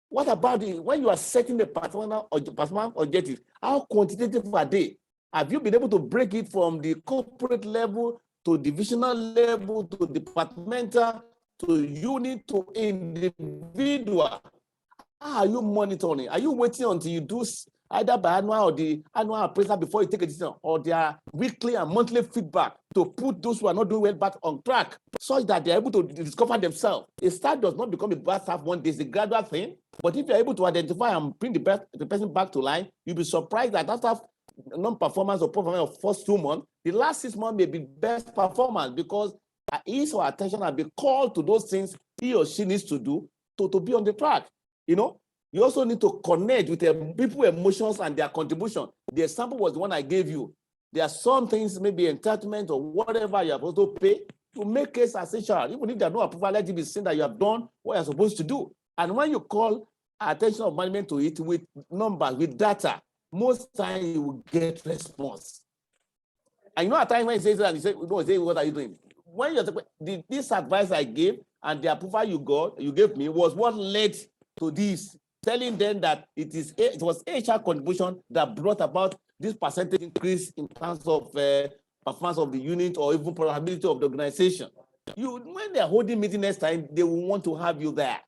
What about when you are setting the personal objective? How quantitative are they? Have you been able to break it from the corporate level to divisional level to departmental to unit to individual? How are you monitoring? Are you waiting until you do either biannual or the annual appraisal before you take a decision, or their weekly and monthly feedback to put those who are not doing well back on track, such that they're able to discover themselves? A start does not become a bad staff one day, it's a gradual thing. But if you're able to identify and bring the person back to line, you'll be surprised that after non-performance or performance of first 2 months, the last 6 months may be best performance, because his or her attention has been called to those things he or she needs to do to be on the track. You know, you also need to connect with people's emotions and their contribution. The example was the one I gave you. There are some things, maybe entitlement or whatever you have also pay to make case essential. Even if there are no approval, let it be seen that you have done what you're supposed to do. And when you call attention of management to it with numbers, with data, most times you will get response. And you know, at times when you say that, you say, what are you doing? When you're this advice I gave and the approval you gave me was what led to this, telling them that it was HR contribution that brought about this percentage increase in terms of performance of the unit or even profitability of the organization. When they're holding meeting next time, they will want to have you there.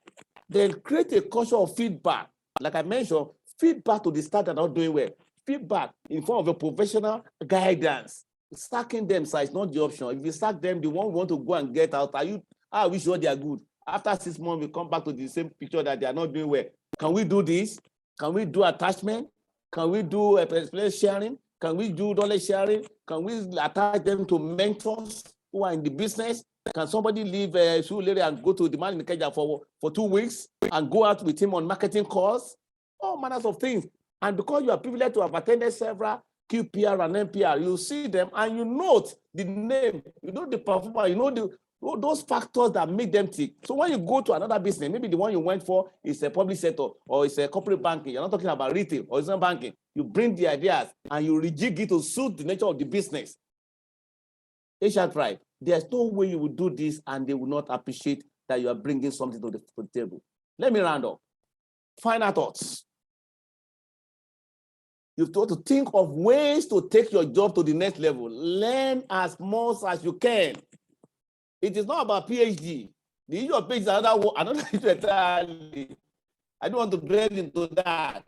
Then create a culture of feedback. Like I mentioned, feedback to the staff that are not doing well. Feedback in form of a professional guidance. Sacking them, so it's not the option. If you sack them, the one who want to go and get out, are we sure they are good? After 6 months, we come back to the same picture that they are not doing well. Can we do this? Can we do attachment? Can we do experience sharing? Can we do knowledge sharing? Can we attach them to mentors who are in the business? Can somebody leave Surulere and go to the man in the Ikeja for 2 weeks and go out with him on marketing calls? All manners of things. And because you are privileged to have attended several QPR and NPR, you see them and you note the name, you know the performer, you know those factors that make them tick. So when you go to another business, maybe the one you went for is a public sector or it's a corporate banking, you're not talking about retail or it's not banking. You bring the ideas and you rejig it to suit the nature of the business. HR Tribe, there's no way you will do this and they will not appreciate that you are bringing something to the table. Let me round up. Final thoughts. You've got to think of ways to take your job to the next level. Learn as much as you can. It is not about PhD. The issue of PhD is another issue entirely. I don't want to delve into that.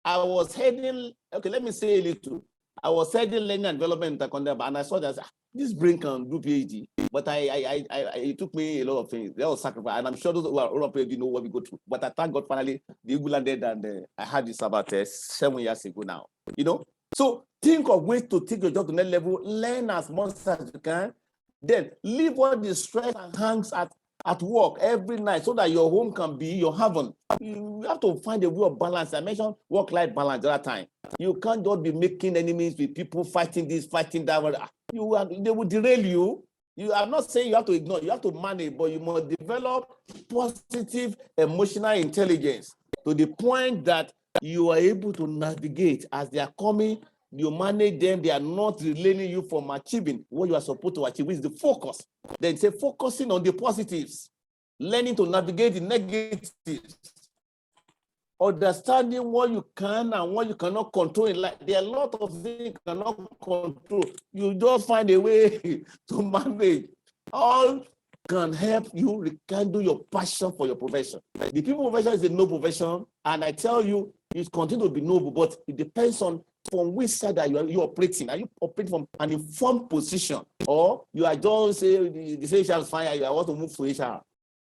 I was heading, okay, let me say a little. I was heading learning and development in Taekwondo, and I saw that this brain can do PhD, but it took me a lot of things. There was sacrifice, and I'm sure those who are all PhD know what we go through. But I thank God finally the Eagle landed, and I had this about 7 years ago now. You know, so think of ways to take your job to next level. Learn as much as you can. Then leave all the stress and hangs at work every night so that your home can be your heaven. You have to find a way of balance. I mentioned work-life balance the other time. You can't just be making enemies with people fighting this, fighting that. They will derail you. I'm not saying you have to ignore, you have to manage, but you must develop positive emotional intelligence to the point that you are able to navigate as they are coming. You manage them, they are not relaying you from achieving what you are supposed to achieve, which is the focus. Then say focusing on the positives, learning to navigate the negatives, understanding what you can and what you cannot control in life. There are a lot of things you cannot control. You just find a way to manage. All can help you rekindle your passion for your profession. The people profession is a noble profession, and I tell you, it continues to be noble, but it depends on from which side that you are operating. Are you operating from an informed position, or you are just say the HR is fine, I want to move to HR?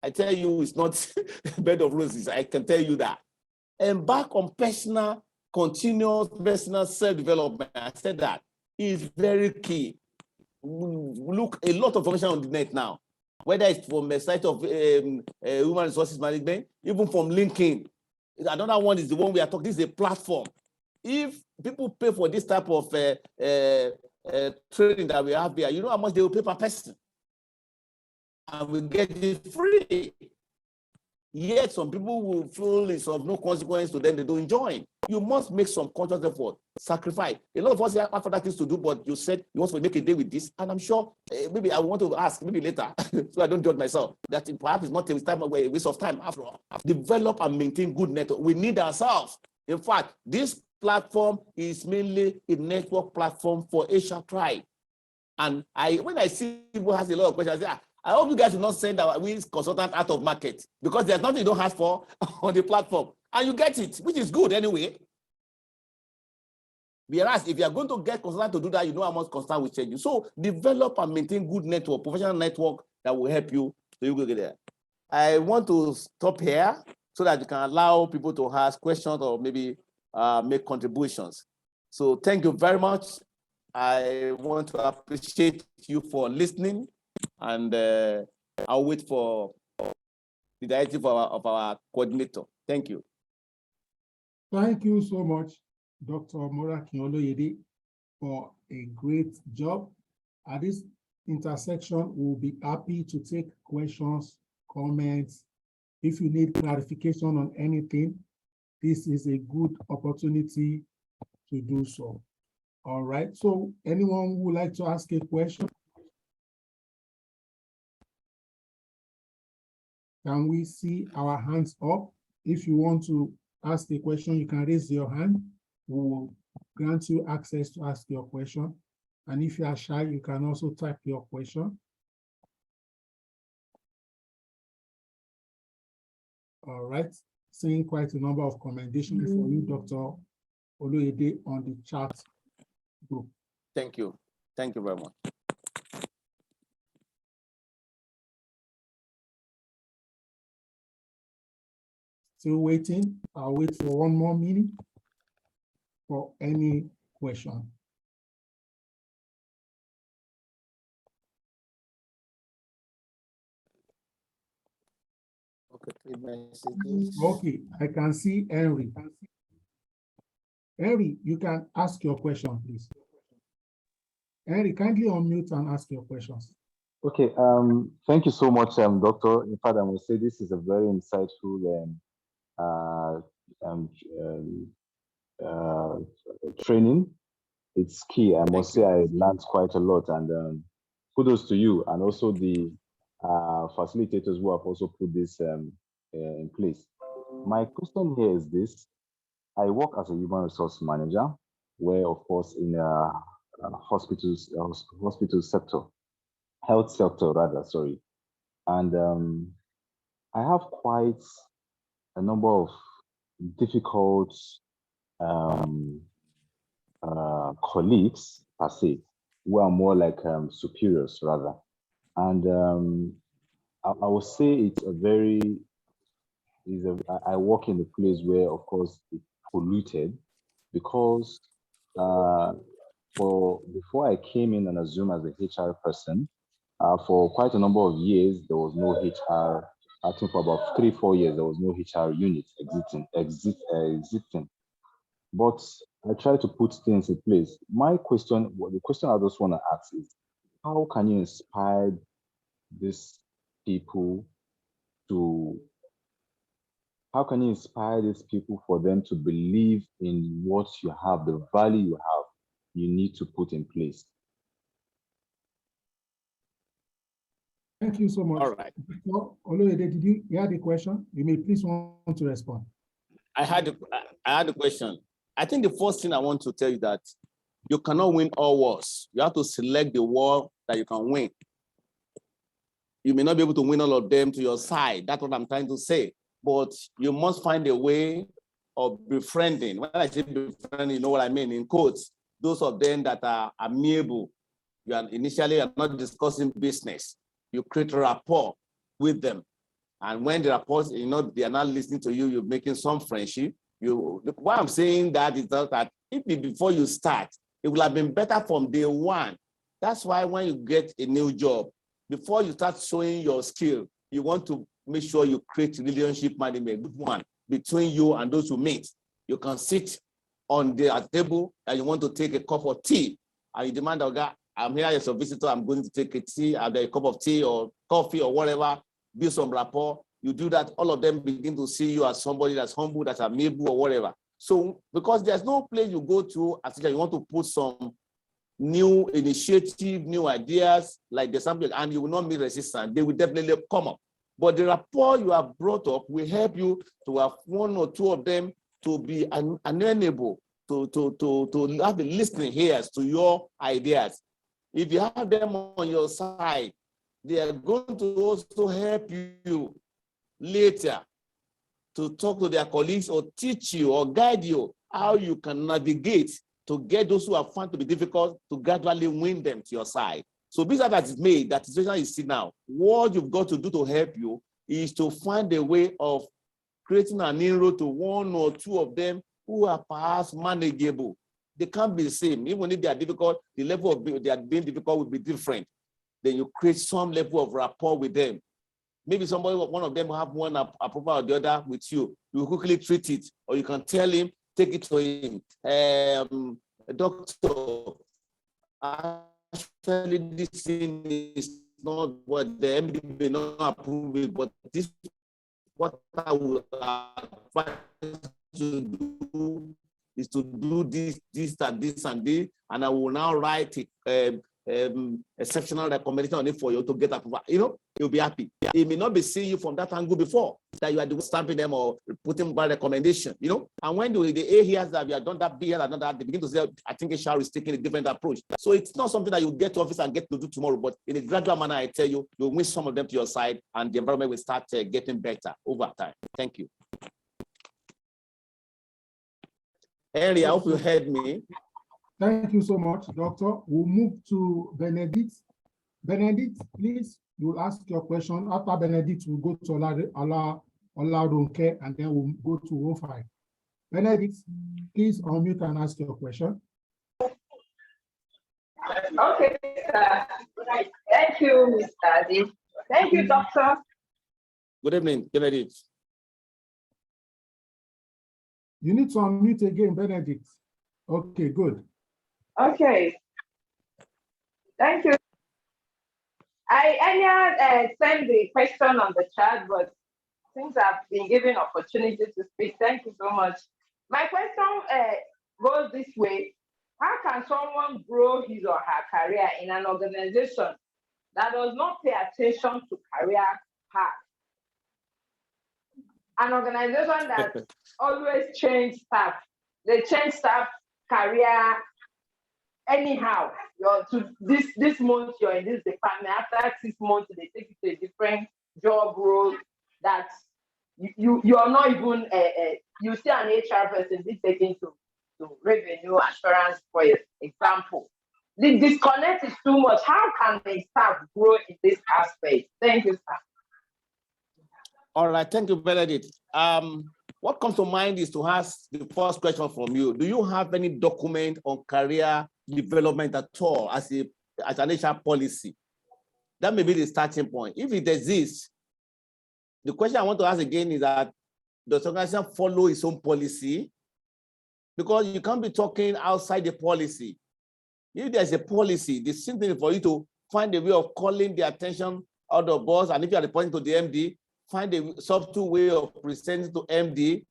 I tell you, it's not a bed of roses. I can tell you that. Embark on personal, continuous personal self-development. I said that is very key. Look, a lot of information on the net now, whether it's from a site of human resources management, even from LinkedIn. Another one is the one we are talking. This is a platform. If people pay for this type of training that we have here, you know how much they will pay per person, and we get it free. Yet some people will feel it's of no consequence to them, they don't join. You must make some conscious effort, sacrifice. A lot of us have other things to do, but you said you want to make a day with this, and I'm sure maybe I want to ask, maybe later, so I don't judge myself, that perhaps it's not a waste of time after all. Develop and maintain good network. We need ourselves. In fact, this platform is mainly a network platform for Asia Tribe. And when I see people has a lot of questions, I say, I hope you guys will not send our consultant out of market, because there's nothing you don't have for on the platform. And you get it, which is good anyway. Whereas if you are going to get consultant to do that, you know how much consultant will change you. So develop and maintain good network, professional network that will help you so you go get there. I want to stop here so that you can allow people to ask questions or maybe make contributions. So thank you very much. I want to appreciate you for listening, and I'll wait for the directive of our coordinator. Thank you. Thank you so much, Dr. Morakin Oloyede, for a great job. At this intersection, we'll be happy to take questions, comments. If you need clarification on anything, this is a good opportunity to do so. All right, so anyone who would like to ask a question? Can we see our hands up? If you want to ask a question, you can raise your hand. We will grant you access to ask your question. And if you are shy, you can also type your question. All right, seeing quite a number of commendations for you, Dr. Oloyede, on the chat group. Thank you. Thank you very much. Still waiting. I'll wait for one more minute for any question. Okay, I can see Henry. Henry, you can ask your question, please. Henry, kindly unmute and ask your questions. Okay, thank you so much, Doctor. In fact, I will say this is a very insightful training. It's key. I must say I learned quite a lot, and kudos to you, and also the facilitators who have also put this in place. My question here is this: I work as a human resource manager, where, of course, in a hospital sector, health sector rather, sorry, and I have quite a number of difficult colleagues per se, who are more like superiors rather. And I would say it's a very, I work in a place where, of course, it's polluted because before I came in and assumed as a HR person, for quite a number of years, there was no HR. I think for about 3-4 years, there was no HR unit existing. But I try to put things in place. The question I just want to ask is, how can you inspire these people for them to believe in what you have, the value you need to put in place? Thank you so much. All right. Oloyede, did you hear the question? You may please want to respond. I had a question. I think the first thing I want to tell you that you cannot win all wars. You have to select the war that you can win. You may not be able to win all of them to your side. That's what I'm trying to say. But you must find a way of befriending. When I say befriending, you know what I mean, in quotes, those of them that are amiable. You are initially not discussing business. You create rapport with them. And when the rapport, they are not listening to you, you're making some friendship. Why I'm saying that is that before you start, it would have been better from day one. That's why when you get a new job, before you start showing your skill, you want to make sure you create relationship management, good one, between you and those who meet. You can sit on the table and you want to take a cup of tea, and you demand, okay, I'm here as a visitor, I'm going to take a tea, a cup of tea or coffee or whatever, build some rapport. You do that, all of them begin to see you as somebody that's humble, that's amiable or whatever. So because there's no place you go to as you want to put some new initiative, new ideas, like the sample, and you will not meet resistance, they will definitely come up. But the rapport you have brought up will help you to have one or two of them to be amenable, to have a listening ears to your ideas. If you have them on your side, they are going to also help you later to talk to their colleagues or teach you or guide you how you can navigate to get those who are found to be difficult to gradually win them to your side. So business that is made, that situation you see now, what you've got to do to help you is to find a way of creating an inroad to one or two of them who are perhaps manageable. They can't be the same. Even if they are difficult, the level of they are being difficult will be different. Then you create some level of rapport with them. Maybe one of them will have one approval or the other with you. You quickly treat it, or you can tell him, take it to him. Doctor, actually this thing is not what the MD may not approve it, but this what I would advise to do is to do this, and this, and I will now write exceptional recommendation on it for you to get approval. You'll be happy. He may not be seeing you from that angle before, that you are the one stamping them or putting by recommendation, And when the A hears that you have done that, B hears done that, they begin to say, I think HR is taking a different approach. So it's not something that you get to office and get to do tomorrow, but in a gradual manner, I tell you, you'll win some of them to your side and the environment will start getting better over time. Thank you. Henry, I hope you heard me. Thank you so much, Doctor. We'll move to Benedict. Benedict, please, you'll ask your question. After Benedict, we'll go to Oladunke, and then we'll go to O5. Benedict, please unmute and ask your question. Okay, sir. Thank you, Mr. Adi. Thank you, Doctor. Good evening, Benedict. You need to unmute again, Benedict. Okay, good. Okay. Thank you. I earlier sent the question on the chat, but since I've been given opportunity to speak, thank you so much. My question goes this way. How can someone grow his or her career in an organization that does not pay attention to career path? An organization that always change staff. They change staff career anyhow. This month you're in this department. After 6 months, they take you to a different job role that you are not even you see an HR person be taken to revenue assurance, for example. the disconnect is too much. How can the staff grow in this aspect? Thank you, sir. All right, thank you, Benedict. What comes to mind is to ask the first question from you. Do you have any document on career development at all as an HR policy? That may be the starting point. If it exists, the question I want to ask again is that does the organization follow its own policy? Because you can't be talking outside the policy. If there's a policy, the simple thing for you to find a way of calling the attention of the boss, and if you are reporting to the MD, find a subtle way of presenting to MD.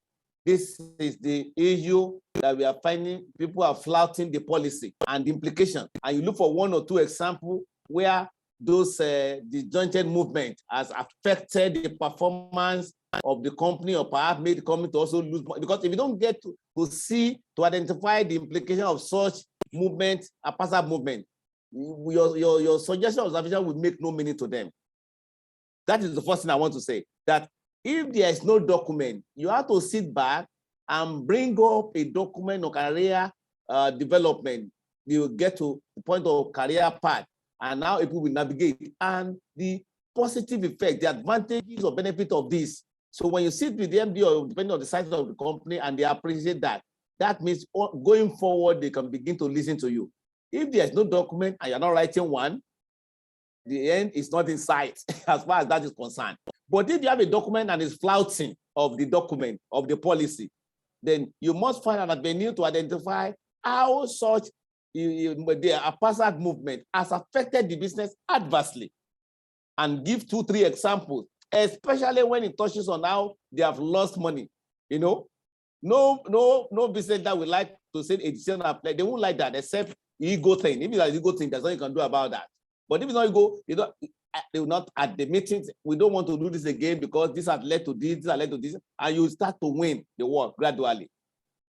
This is the issue that we are finding. People are flouting the policy and the implication. And you look for one or two examples where those disjointed movement has affected the performance of the company, or perhaps made the company to also lose money. Because if you don't get to identify the implication of such movement, a passive movement, your suggestion of observation will make no meaning to them. That is the first thing I want to say, that if there is no document, you have to sit back and bring up a document on career development. You will get to the point of career path, and now people will navigate, and the positive effect, the advantages or benefit of this. So when you sit with the MD, or depending on the size of the company, and they appreciate that, that means going forward, they can begin to listen to you. If there's no document and you're not writing one, the end is not in sight as far as that is concerned. But if you have a document and it's flouting of the document, of the policy, then you must find an avenue to identify how such a passive movement has affected the business adversely, and give 2-3 examples, especially when it touches on how they have lost money. You know, no business that would like to say a decision applied. They won't like that, except ego thing. If it's an ego thing, there's nothing you can do about that. But if it's not ego, they will not at the meetings. We don't want to do this again because this has led to this has led to this, and you start to win the war gradually.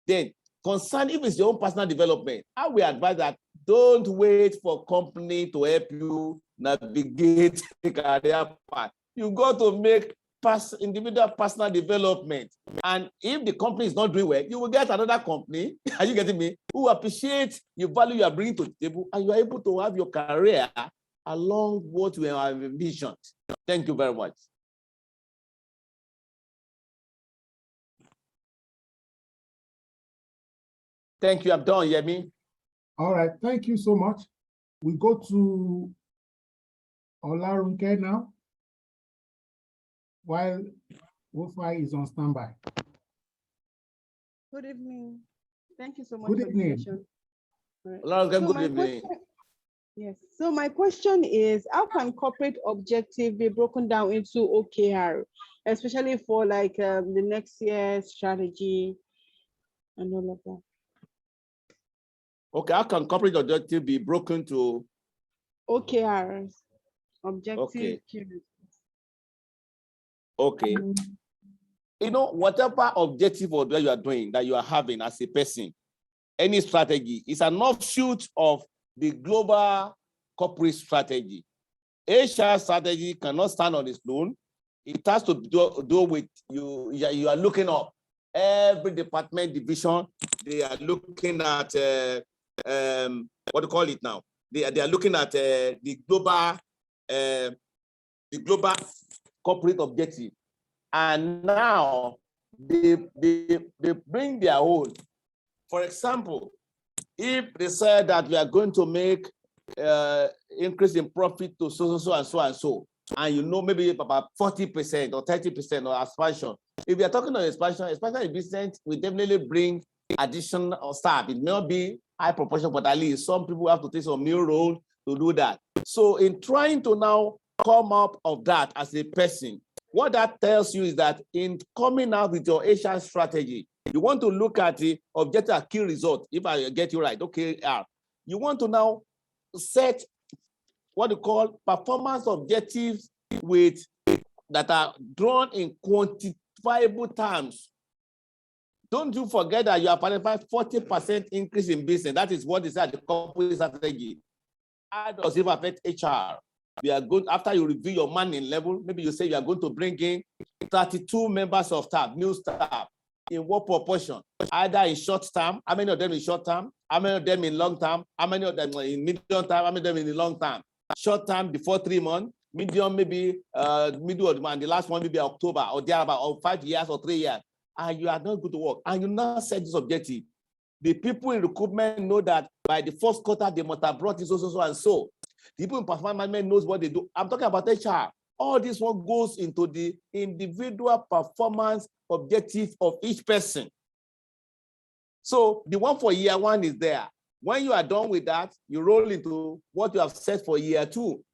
Then, concern if it's your own personal development, I will advise that don't wait for company to help you navigate the career path. You got to make individual personal development. And if the company is not doing well, you will get another company, are you getting me, who appreciate the value you are bringing to the table, and you are able to have your career along what we have envisioned. Thank you very much. Thank you. I'm done, Yemi. All right, thank you so much. We go to Olarunke now, while Wofi is on standby. Good evening. Thank you so much. Good for evening. the session. Right. Olarunke, good my evening. Yes. So my question is, how can corporate objective be broken down into OKR, especially for like the next year's strategy and all of that? Okay, how can corporate objective be broken to OKRs, objective. Okay. key Okay. You know, whatever objective or that you are doing, that you are having as a person, any strategy is an offshoot of the global corporate strategy. HR strategy cannot stand on its own. It has to do with you are looking up every department, division. They are looking at what do you call it now? They are looking at the global corporate objective, and now they bring their own. For example, if they said that we are going to make increase in profit to so and so, and you know maybe about 40% or 30% or expansion. If we are talking about expansion in business, we definitely bring additional staff. It may not be high proportion, but at least some people have to take some new role to do that. So in trying to now come up of that as a person, what that tells you is that in coming out with your HR strategy, you want to look at the objective key result. If I get you right, okay, you want to now set what you call performance objectives with that are drawn in quantifiable terms. Don't you forget that you have identified 40% increase in business. That is what is at the corporate strategy. How does it affect HR? We are going, after you review your manning level, maybe you say you are going to bring in 32 members of staff, new staff. in what proportion? Either in short term, how many of them in short term, how many of them in long term, how many of them in medium term, how many of them in the long term? Short term before 3 months, medium maybe middle of the month, the last one maybe October or thereabout, or 5 years or 3 years, and you are not good to work, and you not set this objective. The people in recruitment know that by the first quarter they must have brought this so and so. The people in performance management knows what they do. I'm talking about HR. All this one goes into the individual performance objective of each person. So the one for year 1 is there. When you are done with that, you roll into what you have set for year 2.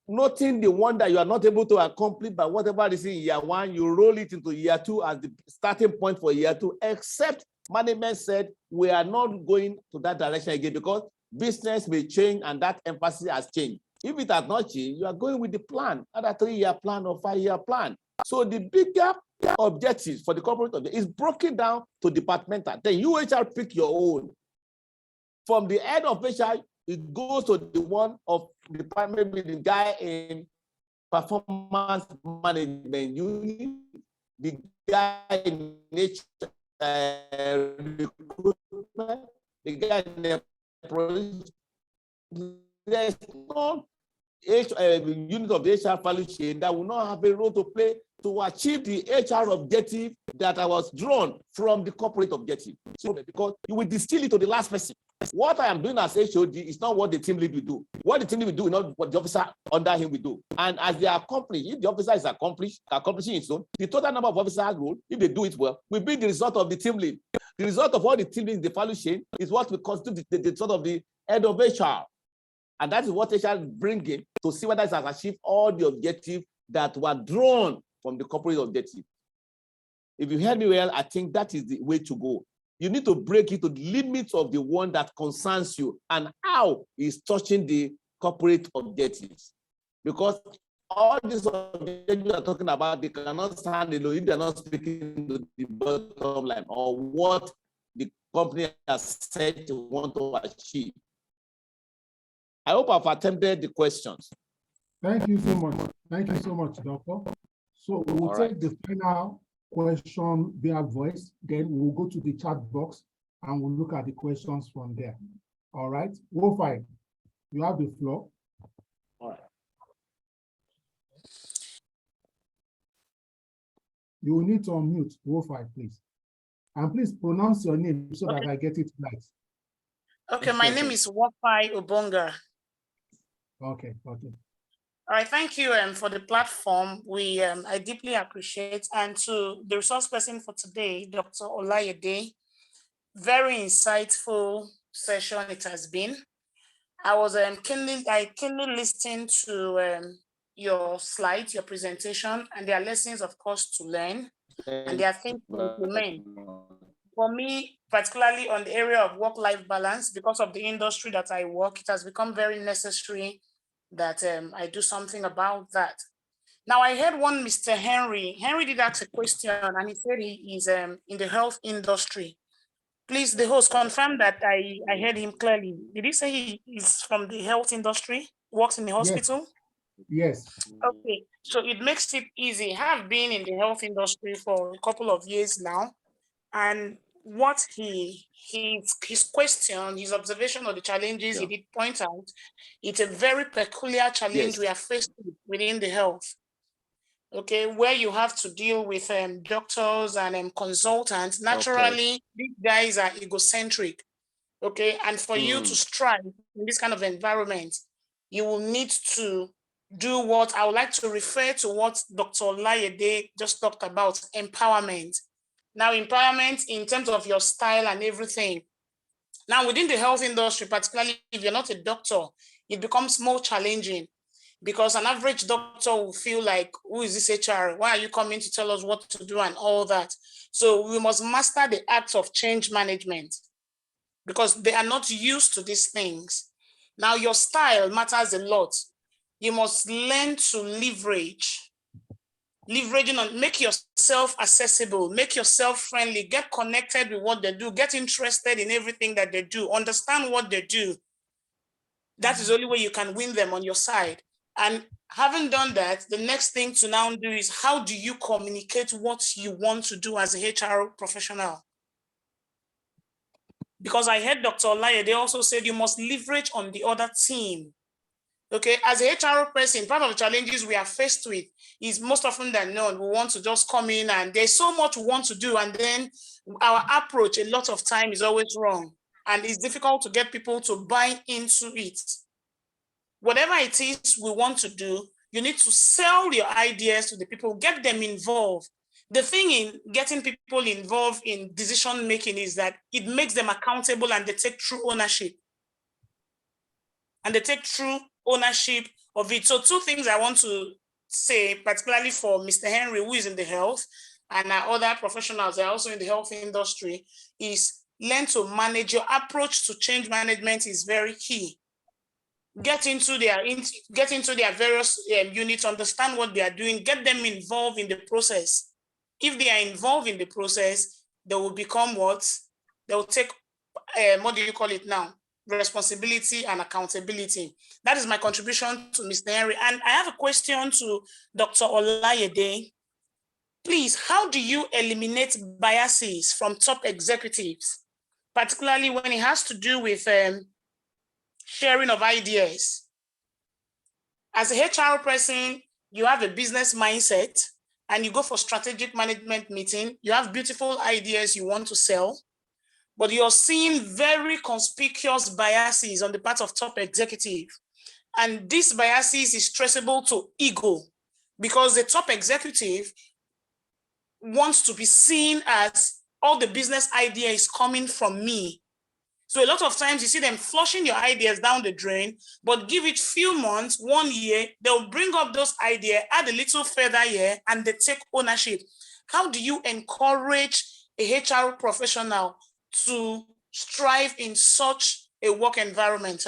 Noting the one that you are not able to accomplish by whatever is in year 1, you roll it into year 2 as the starting point for year 2, except management said we are not going to that direction again because business may change and that emphasis has changed. If it has not changed, you are going with the plan, either 3-year plan or 5-year plan. So the bigger objectives for the corporate objective is broken down to departmental. Then you HR pick your own. From the head of HR, it goes to the one of the department, the guy in performance management unit, the guy in recruitment, the guy in the there's no unit of the HR value chain that will not have a role to play to achieve the HR objective that I was drawn from the corporate objective. So because you will distill it to the last person. What I am doing as HOD is not what the team lead will do. What the team lead will do is not what the officer under him will do. And as they accomplish, if the officer is accomplishing its own, the total number of officers role, if they do it well, will be the result of the team lead. The result of all the team leads in the value chain is what will constitute the result of the head of HR. And that is what HR is bringing to see whether it has achieved all the objectives that were drawn from the corporate objective. If you hear me well, I think that is the way to go. You need to break it to the limits of the one that concerns you and how it's touching the corporate objectives. Because all these objectives we are talking about, they cannot stand alone if they are not speaking to the bottom line or what the company has said to want to achieve. I hope I've attempted the questions. Thank you so much. Thank you so much, Doctor. So we'll take the final question via voice, then we'll go to the chat box and we'll look at the questions from there. All right, Wofi, you have the floor. All right. You will need to unmute Wofi, please. And please pronounce your name so that I get it right. Okay, my name is Wofi Obonga. Okay. All right, thank you for the platform. I deeply appreciate, and to the resource person for today, Dr. Olayede, very insightful session it has been. I was keenly listening to your slides, your presentation, and there are lessons, of course, to learn, and there are things to implement. For me, particularly on the area of work-life balance, because of the industry that I work, it has become very necessary that I do something about that. Now, I heard one Mr. Henry. Henry did ask a question, and he said he is in the health industry. Please, the host, confirm that I heard him clearly. Did he say he is from the health industry, works in the hospital? Yes. Okay, so it makes it easy. I have been in the health industry for a couple of years now, and what his question, his observation of the challenges he did point out, it's a very peculiar challenge we are faced with within the health. Okay, where you have to deal with doctors and consultants. Naturally, these guys are egocentric. Okay, and for you to strive in this kind of environment, you will need to do what I would like to refer to what Dr. Olayede just talked about, empowerment. Now, empowerment in terms of your style and everything. Now, within the health industry, particularly if you're not a doctor, it becomes more challenging because an average doctor will feel like, who is this HR? Why are you coming to tell us what to do and all that? So we must master the art of change management because they are not used to these things. Now, your style matters a lot. You must learn to leveraging on, make yourself accessible, make yourself friendly, get connected with what they do, get interested in everything that they do, understand what they do. That is the only way you can win them on your side. And having done that, the next thing to now do is how do you communicate what you want to do as a HR professional? Because I heard Dr. Olayede also said you must leverage on the other team. Okay, as a HR person, part of the challenges we are faced with is most often than not, we want to just come in and there's so much we want to do, and then our approach a lot of time is always wrong. And it's difficult to get people to buy into it. Whatever it is we want to do, you need to sell your ideas to the people, get them involved. The thing in getting people involved in decision making is that it makes them accountable and they take true ownership. And they take true ownership of it. So 2 things I want to say, particularly for Mr. Henry, who is in the health, and other professionals that are also in the health industry, is learn to manage. Your approach to change management is very key. Get into their various units, understand what they are doing, get them involved in the process. If they are involved in the process, they will become what? They will take, what do you call it now? Responsibility and accountability. That is my contribution to Mr. Henry. And I have a question to Dr. Olayede. Please, how do you eliminate biases from top executives, particularly when it has to do with sharing of ideas? As a HR person, you have a business mindset and you go for strategic management meeting, you have beautiful ideas you want to sell, but you're seeing very conspicuous biases on the part of top executive. And these biases is traceable to ego, because the top executive wants to be seen as all the business idea is coming from me. So a lot of times you see them flushing your ideas down the drain, but give it few months, 1 year, they'll bring up those ideas, add a little further here, and they take ownership. How do you encourage a HR professional to strive in such a work environment?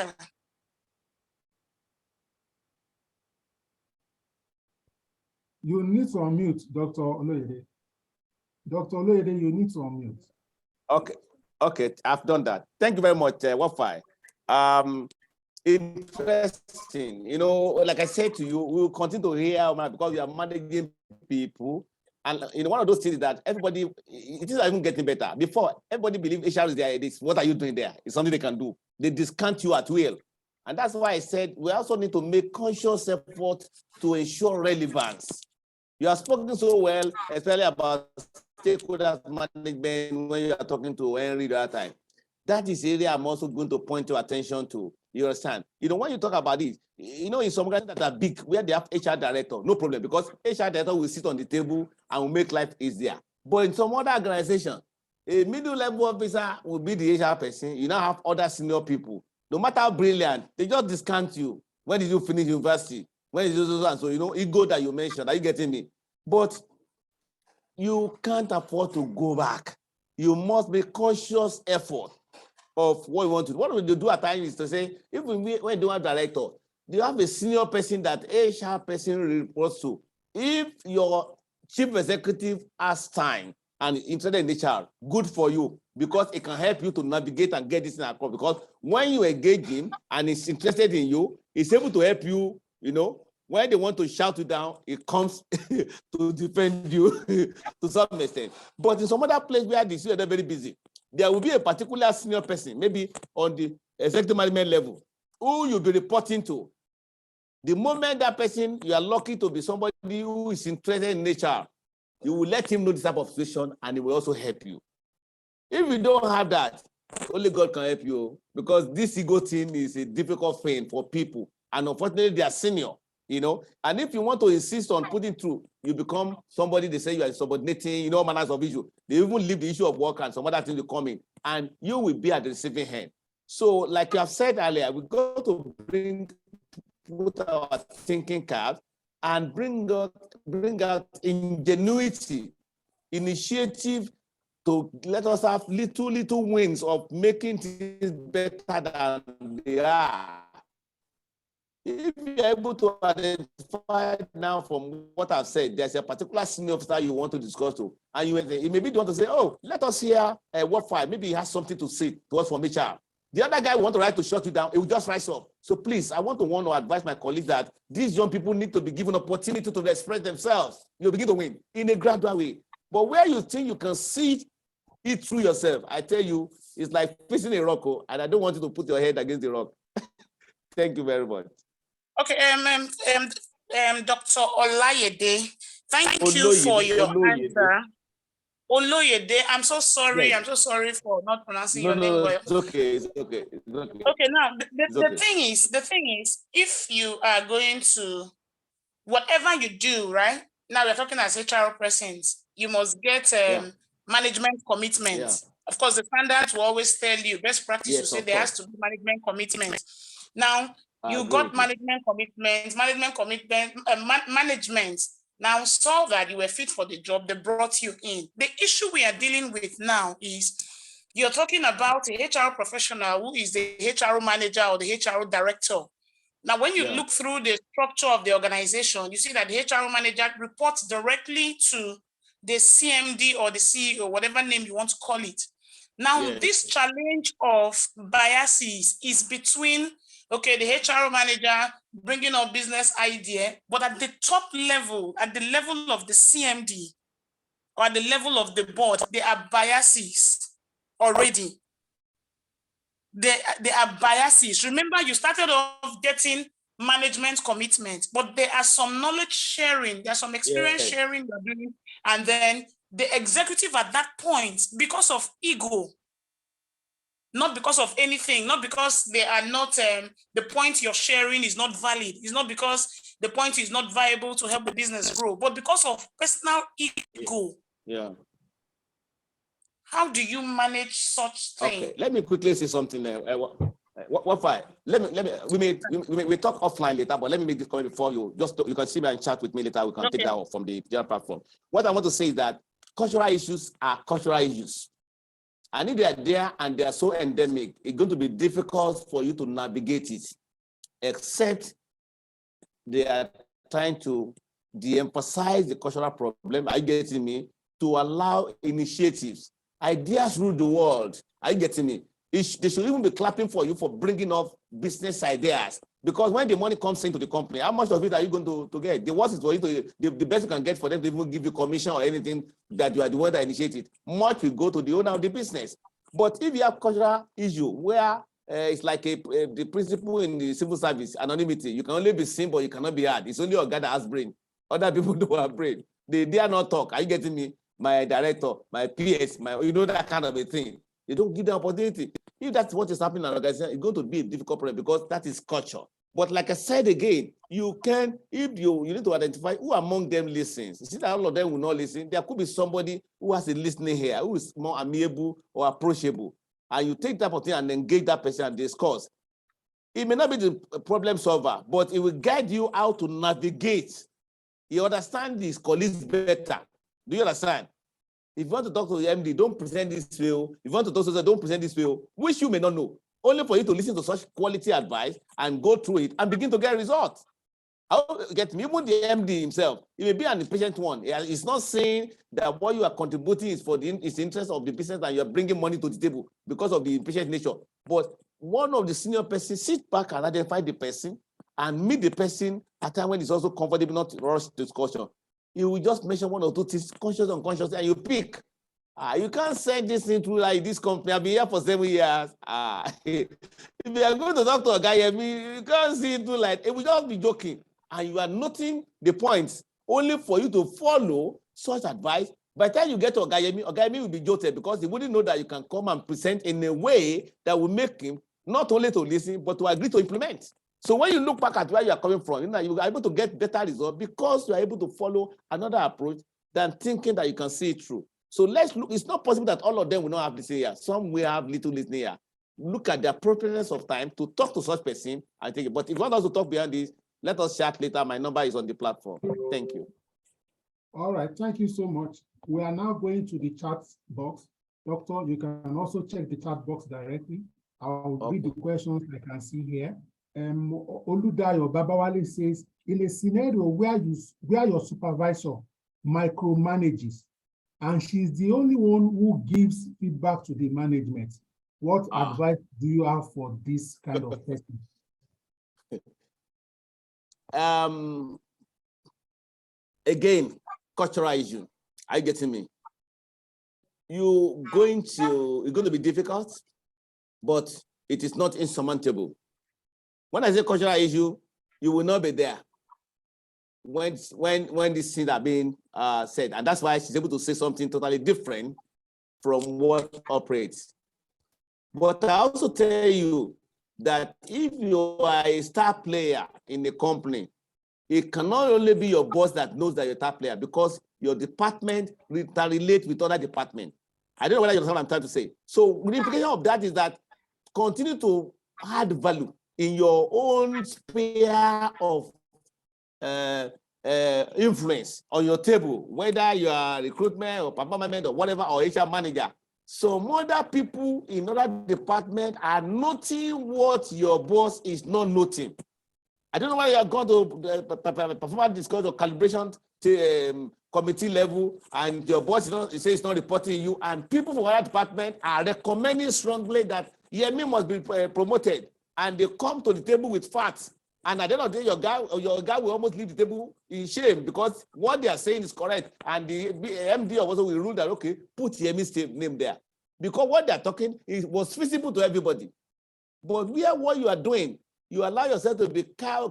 You need to unmute, Dr. Oloyede. Dr. Oloyede, you need to unmute. Okay, I've done that. Thank you very much, Wafai. Interesting. You know, like I said to you, we will continue to hear because we are managing people. And one of those things that everybody, it is even getting better. Before, everybody believed HR is there. What are you doing there? It's something they can do. They discount you at will. And that's why I said we also need to make conscious effort to ensure relevance. You have spoken so well, especially about stakeholder management when you are talking to Henry the other time. That is the area I'm also going to point your attention to. You understand? When you talk about this, in some organizations that are big, where they have HR director, no problem, because HR director will sit on the table and will make life easier. But in some other organization, a middle level officer will be the HR person. You now have other senior people. No matter how brilliant, they just discount you. When did you finish university? When did you do that? So, ego that you mentioned, are you getting me? But you can't afford to go back. You must be conscious effort of what you want to do. What we do at times is to say, if when you don't have director, you have a senior person that HR person reports to. If your chief executive has time and interested in HR, good for you, because it can help you to navigate and get this in across. Because when you engage him and he's interested in you, he's able to help you, when they want to shout you down, it comes to defend you to some extent. But in some other place where they're very busy, there will be a particular senior person, maybe on the executive management level, who you'll be reporting to. The moment that person, you are lucky to be somebody who is interested in HR, you will let him know this type of situation and he will also help you. If you don't have that, only God can help you, because this ego thing is a difficult thing for people. And unfortunately, they are senior. And if you want to insist on putting through, you become somebody they say you are subordinating, manners of issue. They even leave the issue of work and some other things to come in, and you will be at the receiving end. So, like you have said earlier, we got to put our thinking cap and bring out ingenuity, initiative to let us have little wins of making things better than they are. If you're able to identify now from what I've said, there's a particular senior officer you want to discuss to, and you maybe want to say, oh, let us hear what file. Maybe he has something to say to us from HR. The other guy want to write to shut you down, he will just rise up. So please, I want to advise my colleagues that these young people need to be given opportunity to express themselves. You'll begin to win in a gradual way. But where you think you can see it through yourself, I tell you, it's like facing a rock, and I don't want you to put your head against the rock. Thank you very much. Okay, Dr. Olayede, thank you for your answer. Oloyede, I'm so sorry. Yes. I'm so sorry for not pronouncing your name well. It's okay. It's okay. It's okay. Okay, now the thing is, if you are going to whatever you do, right? Now we're talking as HR persons, you must get management commitment. Yeah. Of course, the standards will always tell you best practice to say there has to be management commitment. Now you got management commitment, management. Now saw that you were fit for the job, they brought you in. The issue we are dealing with now is you're talking about a HR professional who is the HR manager or the HR director. Now, when you look through the structure of the organization, you see that the HR manager reports directly to the CMD or the CEO, whatever name you want to call it. Now, this challenge of biases is between okay, the HR manager bringing up business idea, but at the top level, at the level of the CMD or at the level of the board, there are biases already. There are biases. Remember, you started off getting management commitment, but there are some knowledge sharing, there's some experience sharing you're doing, and then the executive at that point, because of ego, not because of anything, not because they are not, the point you're sharing is not valid. It's not because the point is not viable to help the business grow, but because of personal ego. Yeah. How do you manage such thing? Okay, let me quickly say something there. What fine? We talk offline later, but let me make this comment before you can see me and chat with me later. We can take that off from the general platform. What I want to say is that cultural issues are cultural issues. And if they are there and they are so endemic, it's going to be difficult for you to navigate it, except they are trying to de-emphasize the cultural problem. Are you getting me? To allow initiatives. Ideas rule the world. Are you getting me? They should even be clapping for you for bringing up business ideas. Because when the money comes into the company, how much of it are you going to get? The worst is for you to, the best you can get for them to even give you commission or anything that you are the one that initiated. Much will go to the owner of the business. But if you have cultural issue where it's like the principle in the civil service, anonymity, you can only be seen, but you cannot be heard. It's only your guy that has brain. Other people don't have brain. They dare not talk. Are you getting me? My director, my PS, you know, that kind of a thing. They don't give the opportunity. If that's what is happening in an organization, it's going to be a difficult problem because that is culture. But like I said again, you can, if you need to identify who among them listens. You see that all of them will not listen. There could be somebody who has a listening here, who is more amiable or approachable. And you take that opportunity and engage that person and discuss. It may not be the problem solver, but it will guide you how to navigate. You understand these colleagues better. Do you understand? If you want to talk to the MD, don't present this way. If you want to talk to them, don't present this way, which you may not know. Only for you to listen to such quality advice and go through it and begin to get results. How get me? Even the MD himself, he may be an impatient one. It's not saying that what you are contributing is for the interest of the business and you're bringing money to the table because of the impatient nature. But one of the senior persons sit back and identify the person and meet the person at a time when it's also comfortable not to rush discussion. You will just mention one or two things, conscious and unconscious, and you pick. You can't send this into like this company. I've been here for 7 years. If you are going to talk to a guy, you can't see it too like it will just be joking. And you are noting the points only for you to follow such advice. By the time you get to Ogayemi will be jolted because he wouldn't know that you can come and present in a way that will make him not only to listen, but to agree to implement. So when you look back at where you are coming from, you are able to get better results because you are able to follow another approach than thinking that you can see it through. So let's look. It's not possible that all of them will not have listening here. Some will have little listening here. Look at the appropriateness of time to talk to such person and take it. But if you want us to talk beyond this, let us chat later. My number is on the platform. Thank you. All right. Thank you so much. We are now going to the chat box. Doctor, you can also check the chat box directly. I'll read the questions I can see here. Oludayo Babawale says, in a scenario where your supervisor micromanages and she's the only one who gives feedback to the management, What advice do you have for this kind of person? Again, cultural issue. Are you getting me? It's going to be difficult, but it is not insurmountable. When I say cultural issue, you will not be there when these things are being said, and that's why she's able to say something totally different from what operates. But I also tell you that if you are a star player in a company, it cannot only be your boss that knows that you're a star player, because your department relate with other departments. I don't know whether you understand what I'm trying to say. So the implication of that is that continue to add value in your own sphere of influence on your table, whether you are recruitment or performance or whatever, or HR manager. Some other people in other departments are noting what your boss is not noting. I don't know why you are going to performance discuss or calibration committee level, and your boss is not reporting you, and people from other department are recommending strongly that Yemi must be promoted, and they come to the table with facts. And at the end of the day, your guy will almost leave the table in shame, because what they are saying is correct. And the MD also will rule that, okay, put Yemi's name there. Because what they're talking was visible to everybody. But what you are doing, you allow yourself to be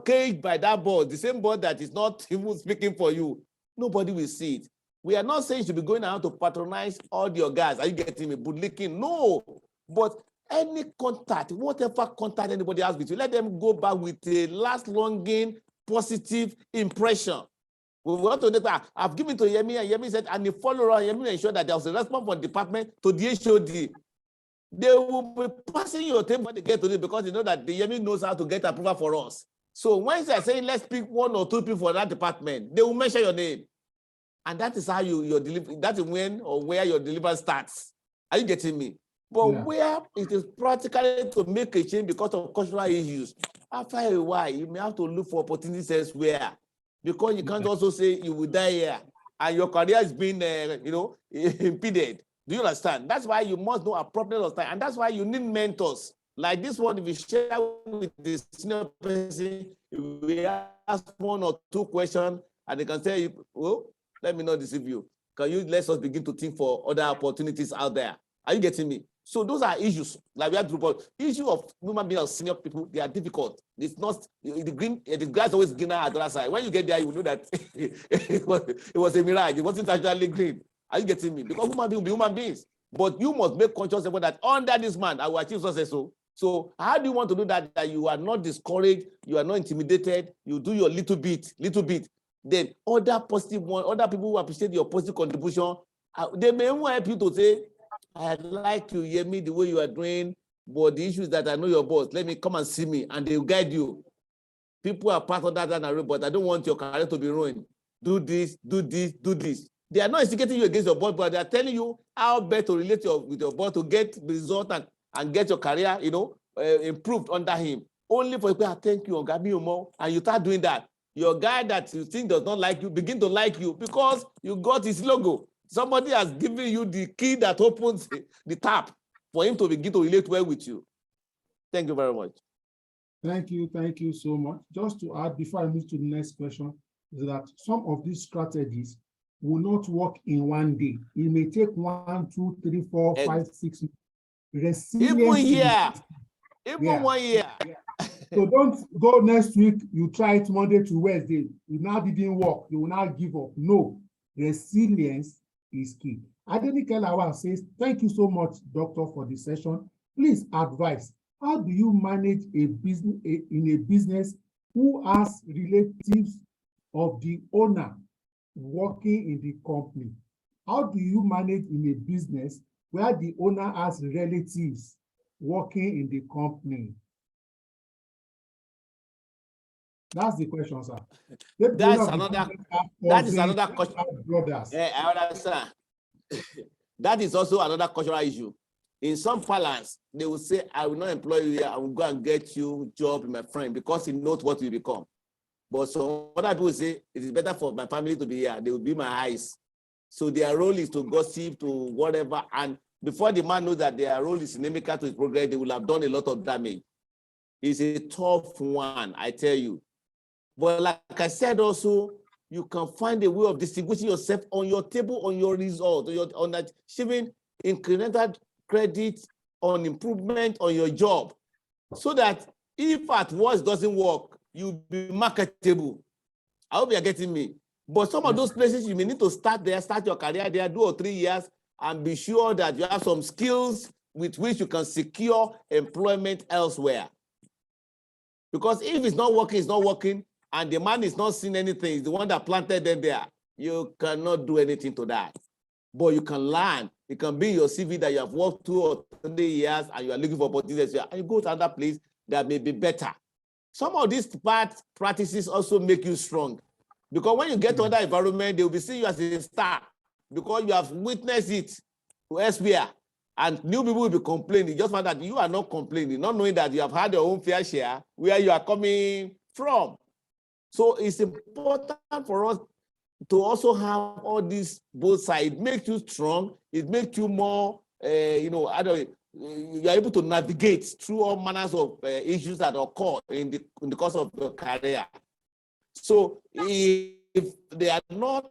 caged by that board, the same board that is not even speaking for you. Nobody will see it. We are not saying you should be going around to patronize all your guys. Are you getting me? Bootlicking? No. But any contact, whatever contact anybody has with you, let them go back with a last longing positive impression. We want to know that I've given to Yemi, and Yemi said, and the follower, Yemi ensure that there was a response from the department to the HOD. They will be passing your table when they get to it, because they know that the Yemi knows how to get approval for us. So when they are saying, let's pick 1 or 2 people for that department, they will mention your name. And that is how your delivery, that is when or where your delivery starts. Are you getting me? But where it is practically to make a change because of cultural issues, after a while, you may have to look for opportunities elsewhere, because you can't also say you will die here and your career is being, impeded. Do you understand? That's why you must know appropriate time, and that's why you need mentors like this one. If you share with the senior person, we ask 1 or 2 questions, and they can say, "Oh, let me not deceive you. Can you let us begin to think for other opportunities out there?" Are you getting me? So those are issues like we have to report. Issue of human beings or senior people, they are difficult. It's not the grass always greener at the other side. When you get there, you will know that it was a mirage. It wasn't actually green. Are you getting me? Because human beings will be human beings. But you must make conscious effort that under this man, I will achieve success. So how do you want to do that? That you are not discouraged, you are not intimidated, you do your little bit. Then other positive one, other people who appreciate your positive contribution, they may even help you to say, I like you, Yemi, the way you are doing, but the issue is that I know your boss. Let me come and see me, and they will guide you. People are part of that, but I don't want your career to be ruined. Do this, do this, do this. They are not instigating you against your boss, but they are telling you how best to relate with your boss to get the result and get your career, improved under him. Only for people, thank you, and you start doing that. Your guy that you think does not like you begin to like you because you got his logo. Somebody has given you the key that opens the tap for him to begin to relate well with you. Thank you very much. Thank you so much. Just to add, before I move to the next question, is that some of these strategies will not work in one day. It may take 1, 2, 3, 4, 5, 6 months. Even 1 year. Even 1 year. So don't go next week, you try it Monday to Wednesday. It now didn't work. You will now give up. No, resilience is key. Adenike Lawal says, thank you so much, doctor, for the session. Please advise, how do you manage a business in a business who has relatives of the owner working in the company? How do you manage in a business where the owner has relatives working in the company? That's the question, sir. That is another question. I understand. That is also another cultural issue. In some parlance, they will say, I will not employ you here, I will go and get you a job, my friend, because he knows what will become. But some other people say, it is better for my family to be here. They will be my eyes. So their role is to gossip, to whatever, and before the man knows that their role is inimical to his progress, they will have done a lot of damage. It's a tough one, I tell you. But like I said also, you can find a way of distinguishing yourself on your table, on your result, on achieving incremental credit, on improvement on your job, so that if at worst doesn't work, you'll be marketable. I hope you're getting me. But some of those places, you may need to start there, start your career there, 2 or 3 years, and be sure that you have some skills with which you can secure employment elsewhere. Because if it's not working, and the man is not seeing anything, he's the one that planted them there, you cannot do anything to that. But you can learn. It can be your CV that you have worked 2 or 3 years and you are looking for opportunities, and you go to another place that may be better. Some of these bad practices also make you strong. Because when you get to other environment, they will be seeing you as a star because you have witnessed it elsewhere. And new people will be complaining. Just find that you are not complaining, not knowing that you have had your own fair share where you are coming from. So it's important for us to also have all these both sides. It makes you strong. It makes you more, you are able to navigate through all manners of issues that occur in the course of your career. So if they are not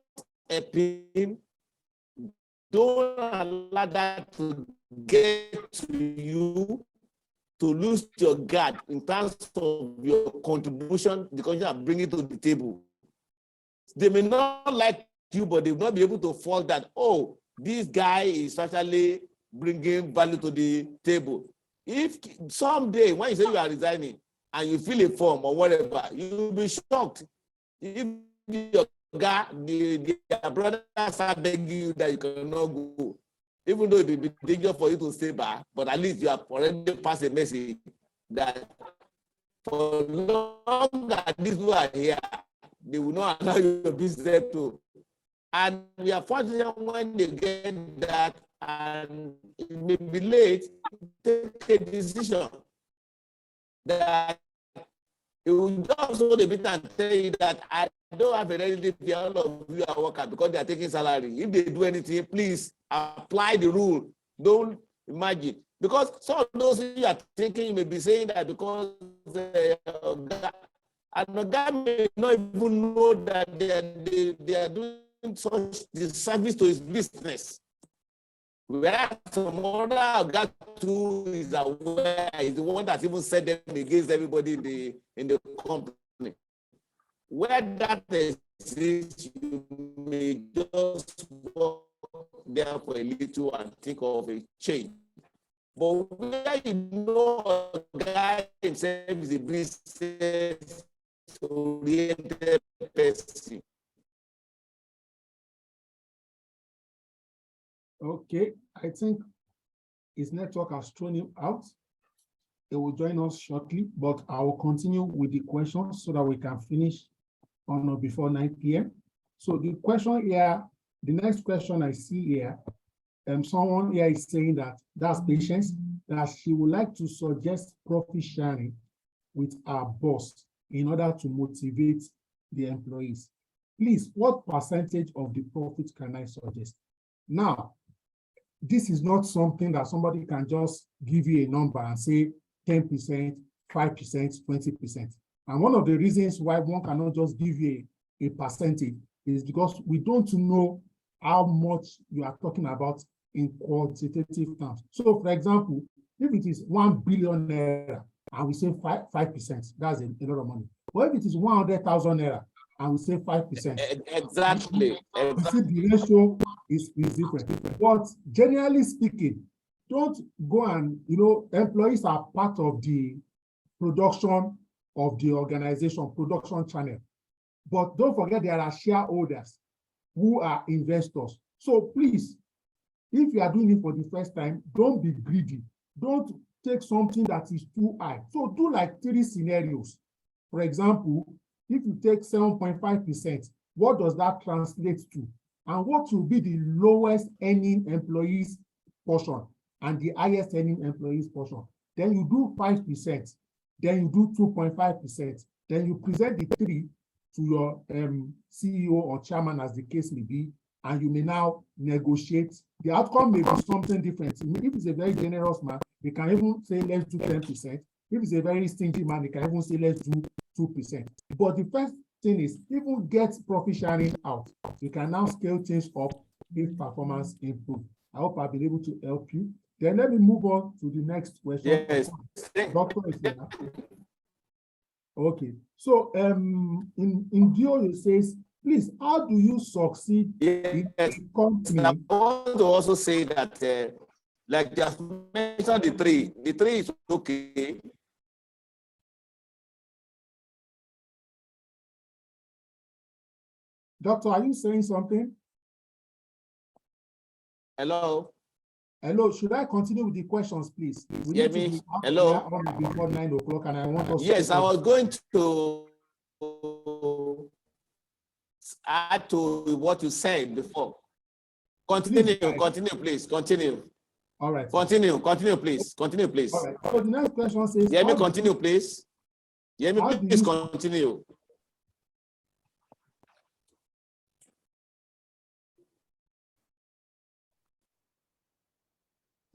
helping, don't allow that to get to you, to lose your guard in terms of your contribution, the contribution I'm bringing to the table. They may not like you, but they will not be able to fall that, oh, this guy is actually bringing value to the table. If someday, when you say you are resigning and you fill a form or whatever, you'll be shocked. If your guy, your brother start begging you that you cannot go, even though it will be dangerous for you to stay back, but at least you have already passed a message that for long as these people are here, they will not allow your business to. And we are fortunate when they get that, and it may be late, take a decision that it will just hold a bit and tell you that I don't have a relative here, all of you are working because they are taking salary. If they do anything, please apply the rule. Don't imagine. Because some of those you are thinking, you may be saying that because and the guy may not even know that they are doing such disservice to his business. Whereas some other guy too is aware, is the one that even said them against everybody in the company. Where that exists, you may just walk there for a little and think of a change. But where you know a guy himself is a business-oriented person. Okay, I think his network has thrown him out. He will join us shortly, but I will continue with the questions so that we can finish on or before 9 p.m. So the question here, the next question I see here, someone here is saying that's Patience, that she would like to suggest profit sharing with our boss in order to motivate the employees. Please, what percentage of the profit can I suggest? Now, this is not something that somebody can just give you a number and say 10%, 5%, 20%. And one of the reasons why one cannot just give you a percentage is because we don't know how much you are talking about in quantitative terms. So, for example, if it is 1 billion naira and we say 5%, that's a lot of money. But if it is 100,000 naira and we say 5%, exactly. You see the ratio is different. But generally speaking, don't go and, employees are part of the production of the organization, production channel. But don't forget there are shareholders who are investors. So please, if you are doing it for the first time, don't be greedy. Don't take something that is too high. So do like 3 scenarios. For example, if you take 7.5%, what does that translate to? And what will be the lowest earning employees portion and the highest earning employees portion? Then you do 5%, then you do 2.5%, then you present the 3 to your CEO or chairman, as the case may be, and you may now negotiate. The outcome may be something different. If it's a very generous man, they can even say let's do 10%. If it's a very stingy man, they can even say let's do 2%. But the first thing is even get profit sharing out. You can now scale things up if performance improve. I hope I've been able to help you. Then let me move on to the next question. Yes. Doctor is here. Okay. So in Dio it says, please, how do you succeed in a Yes. company? And I want to also say that, like just mentioned the three is okay. Doctor, are you saying something? Hello. Hello, should I continue with the questions, please? We Hear need to me? be out Hello? there on before 9 o'clock, and I want us Yes, to I was going to add to what you said before. Continue, Please, continue, please, continue. all right. Continue, please, continue, please. All right. So the next question says, Hear me, how do continue, please. Hear me, how do please, you- continue.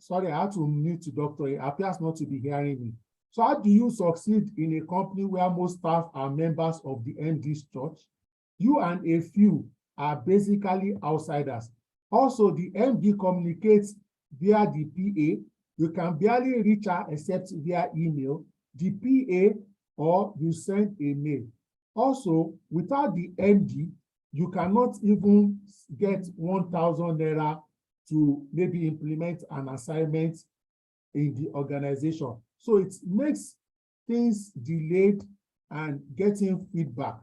Sorry, I had to mute the doctor. He appears not to be hearing me. So how do you succeed in a company where most staff are members of the MD's church? You and a few are basically outsiders. Also, the MD communicates via the PA. You can barely reach her except via email, the PA, or you send a mail. Also, without the MD, you cannot even get 1,000 naira to maybe implement an assignment in the organization. So it makes things delayed and getting feedback.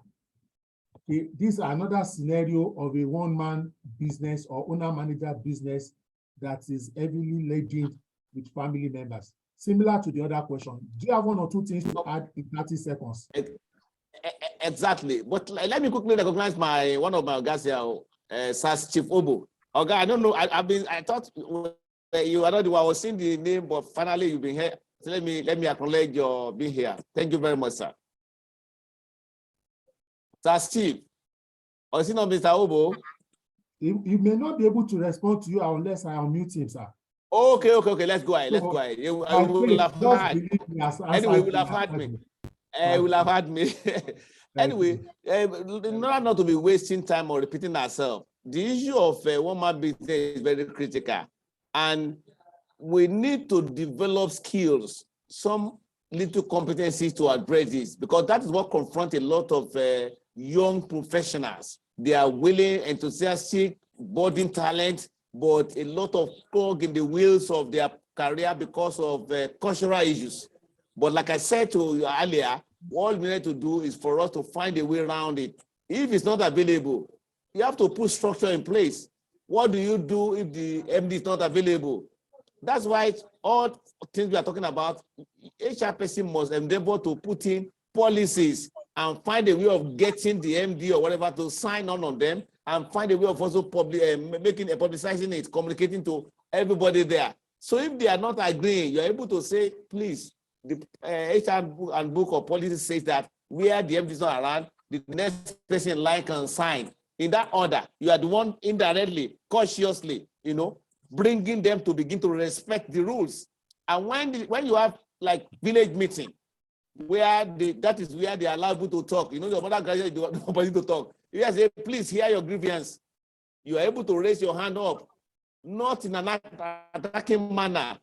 Okay, this is another scenario of a one-man business or owner-manager business that is heavily laden with family members. Similar to the other question. Do you have one or two things to add in 30 seconds? Exactly. But let me quickly recognize one of my guys here, SAS Chief Obo. Okay, I don't know. I thought you are not the one. I was seeing the name, but finally you've been here. So let me acknowledge your being here. Thank you very much, sir. SAS Chief. Or is it not Mr. Obo? He may not be able to respond to you unless I unmute him, sir. Okay. Let's go ahead. Let's go ahead. You will have heard. Anyway, you will have heard me. You will have heard me. Anyway, in order not to be wasting time or repeating ourselves, the issue of one-man business is very critical, and we need to develop skills, some little competencies to address this, because that is what confronts a lot of young professionals. They are willing, enthusiastic, budding talent, but a lot of clog in the wheels of their career because of cultural issues. But like I said to you earlier, what we need to do is for us to find a way around it. If it's not available, you have to put structure in place. What do you do if the MD is not available? That's why all things we are talking about, HR person must endeavor to put in policies and find a way of getting the MD or whatever to sign on them, and find a way of also publicizing it, communicating to everybody there. So if they are not agreeing, you're able to say, please, the HR and book or policy says that where the MD is not around, the next person in line can sign. In that order, you are the one indirectly, cautiously, bringing them to begin to respect the rules. And when you have like village meeting, where that is where they allow people to talk. Your mother graduate, nobody to talk. You guys say, please hear your grievance. You are able to raise your hand up, not in an attacking manner,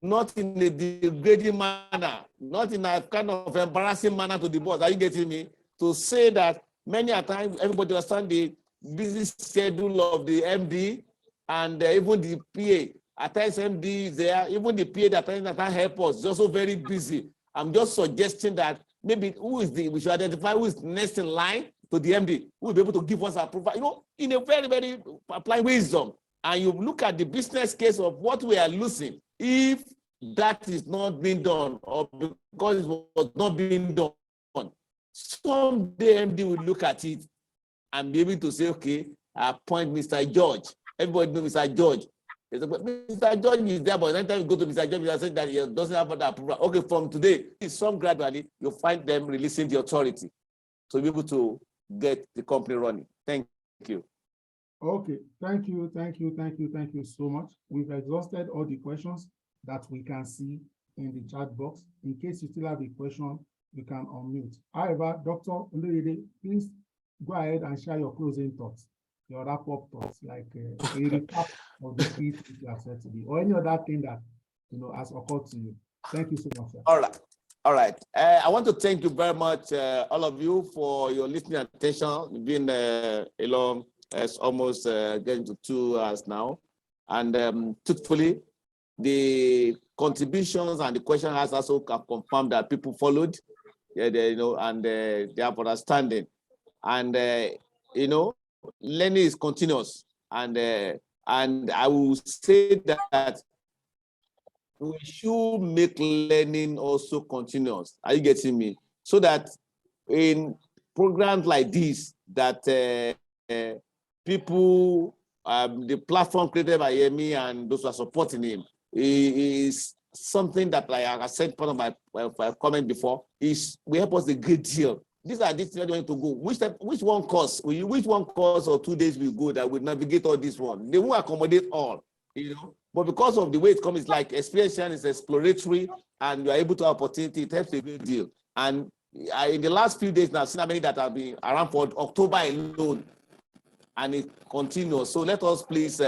not in a degrading manner, not in a kind of embarrassing manner to the boss. Are you getting me? To say that many a time everybody understand the busy schedule of the MD and even the PA. At times MD is there, even the PA that can help us is also very busy. I'm just suggesting that maybe we should identify who is next in line to the MD, who will be able to give us approval, in a very, very applying wisdom. And you look at the business case of what we are losing if that is not being done or because it was not being done. Someday MD will look at it and be able to say, okay, I appoint Mr. George. Everybody knows Mr. George. Mr. George is there, but anytime you go to Mr. George, you say that he doesn't have that approval. Okay, from today, some gradually, you'll find them releasing the authority to be able to get the company running. Thank you. Okay, thank you so much. We've exhausted all the questions that we can see in the chat box. In case you still have a question, you can unmute. However, Dr. Oloyede, please go ahead and share your closing thoughts, your wrap-up thoughts, like a recap of the key things you have said today, or any other thing that has occurred to you. Thank you so much, sir. All right. I want to thank you very much, all of you, for your listening attention. It's been a long, it's almost getting to 2 hours now. And truthfully, the contributions and the question has also confirmed that people followed, and they have understanding. And, learning is continuous. And I will say that we should make learning also continuous. Are you getting me? So that in programs like this, that people, the platform created by Yemi and those who are supporting him is something that, like I said, part of my comment before, is we help us a great deal. These are things we're going to go. Which one course or 2 days we go that will navigate all this one? They won't accommodate all, But because of the way it comes, it's like experience is exploratory, and you are able to have opportunity. It helps a great deal. And in the last few days now, I've seen how many that have been around for October alone, and it continues. So let us please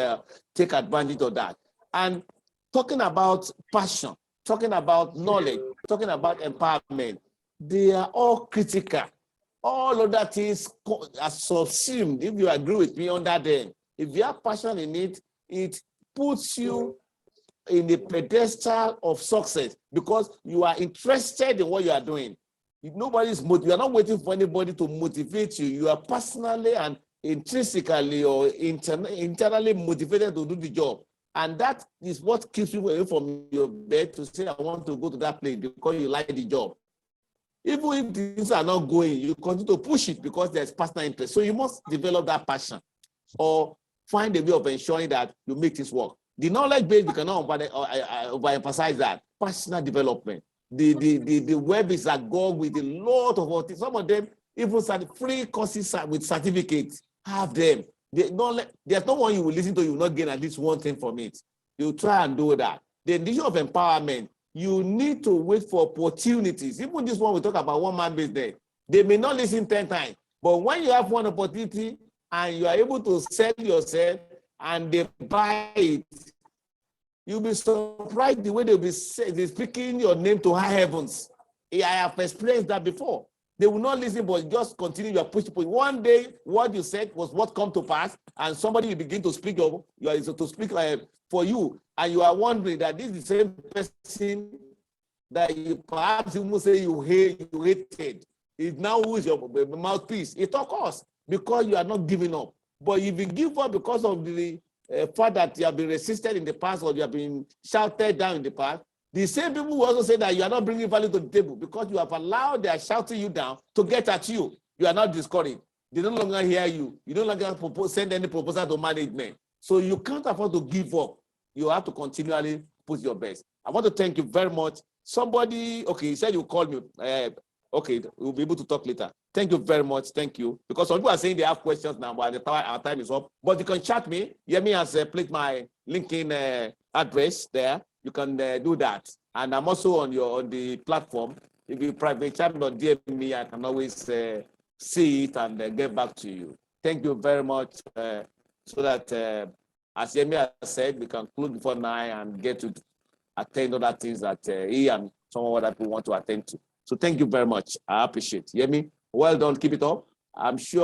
take advantage of that. And talking about passion, talking about knowledge, talking about empowerment, they are all critical. All other things are subsumed, if you agree with me, under them. If you have passion in it, it puts you in the pedestal of success because you are interested in what you are doing. You are not waiting for anybody to motivate you. You are personally and intrinsically or internally motivated to do the job. And that is what keeps you away from your bed to say, I want to go to that place because you like the job. Even if things are not going, you continue to push it because there's personal interest. So you must develop that passion or find a way of ensuring that you make this work. The knowledge base, we cannot overemphasize that. Personal development. The web is agog with a lot of things. Some of them even free courses with certificates. Have them. There's no one you will listen to, you will not gain at least one thing from it. You try and do that. The issue of empowerment, you need to wait for opportunities. Even this one we talk about one-man business. They may not listen 10 times, but when you have one opportunity and you are able to sell yourself and they buy it, you'll be surprised the way they'll be speaking your name to high heavens. I have experienced that before. They will not listen, but just continue your push. One day, what you said was what come to pass, and somebody will begin to speak for you, and you are wondering that this is the same person that you perhaps even say you hated. It now who is your mouthpiece. It occurs because you are not giving up. But if you give up because of the fact that you have been resisted in the past or you have been shouted down in the past, the same people who also say that you are not bringing value to the table because you have allowed their shouting you down to get at you. You are not discouraged. They no longer hear you. You no longer send any proposal to management. So you can't afford to give up. You have to continually put your best. I want to thank you very much. Somebody, okay, you said you called me. Okay, we'll be able to talk later. Thank you very much. Thank you. Because some people are saying they have questions now, but our time is up. But you can chat me. Yemi has placed my LinkedIn address there. You can do that. And I'm also on the platform. If you private chat or DM me, I can always see it and get back to you. Thank you very much. So that, as Yemi has said, we can close before 9 and get to attend other things that he and some other people want to attend to. So thank you very much. I appreciate it. Yemi, well done. Keep it up. I'm sure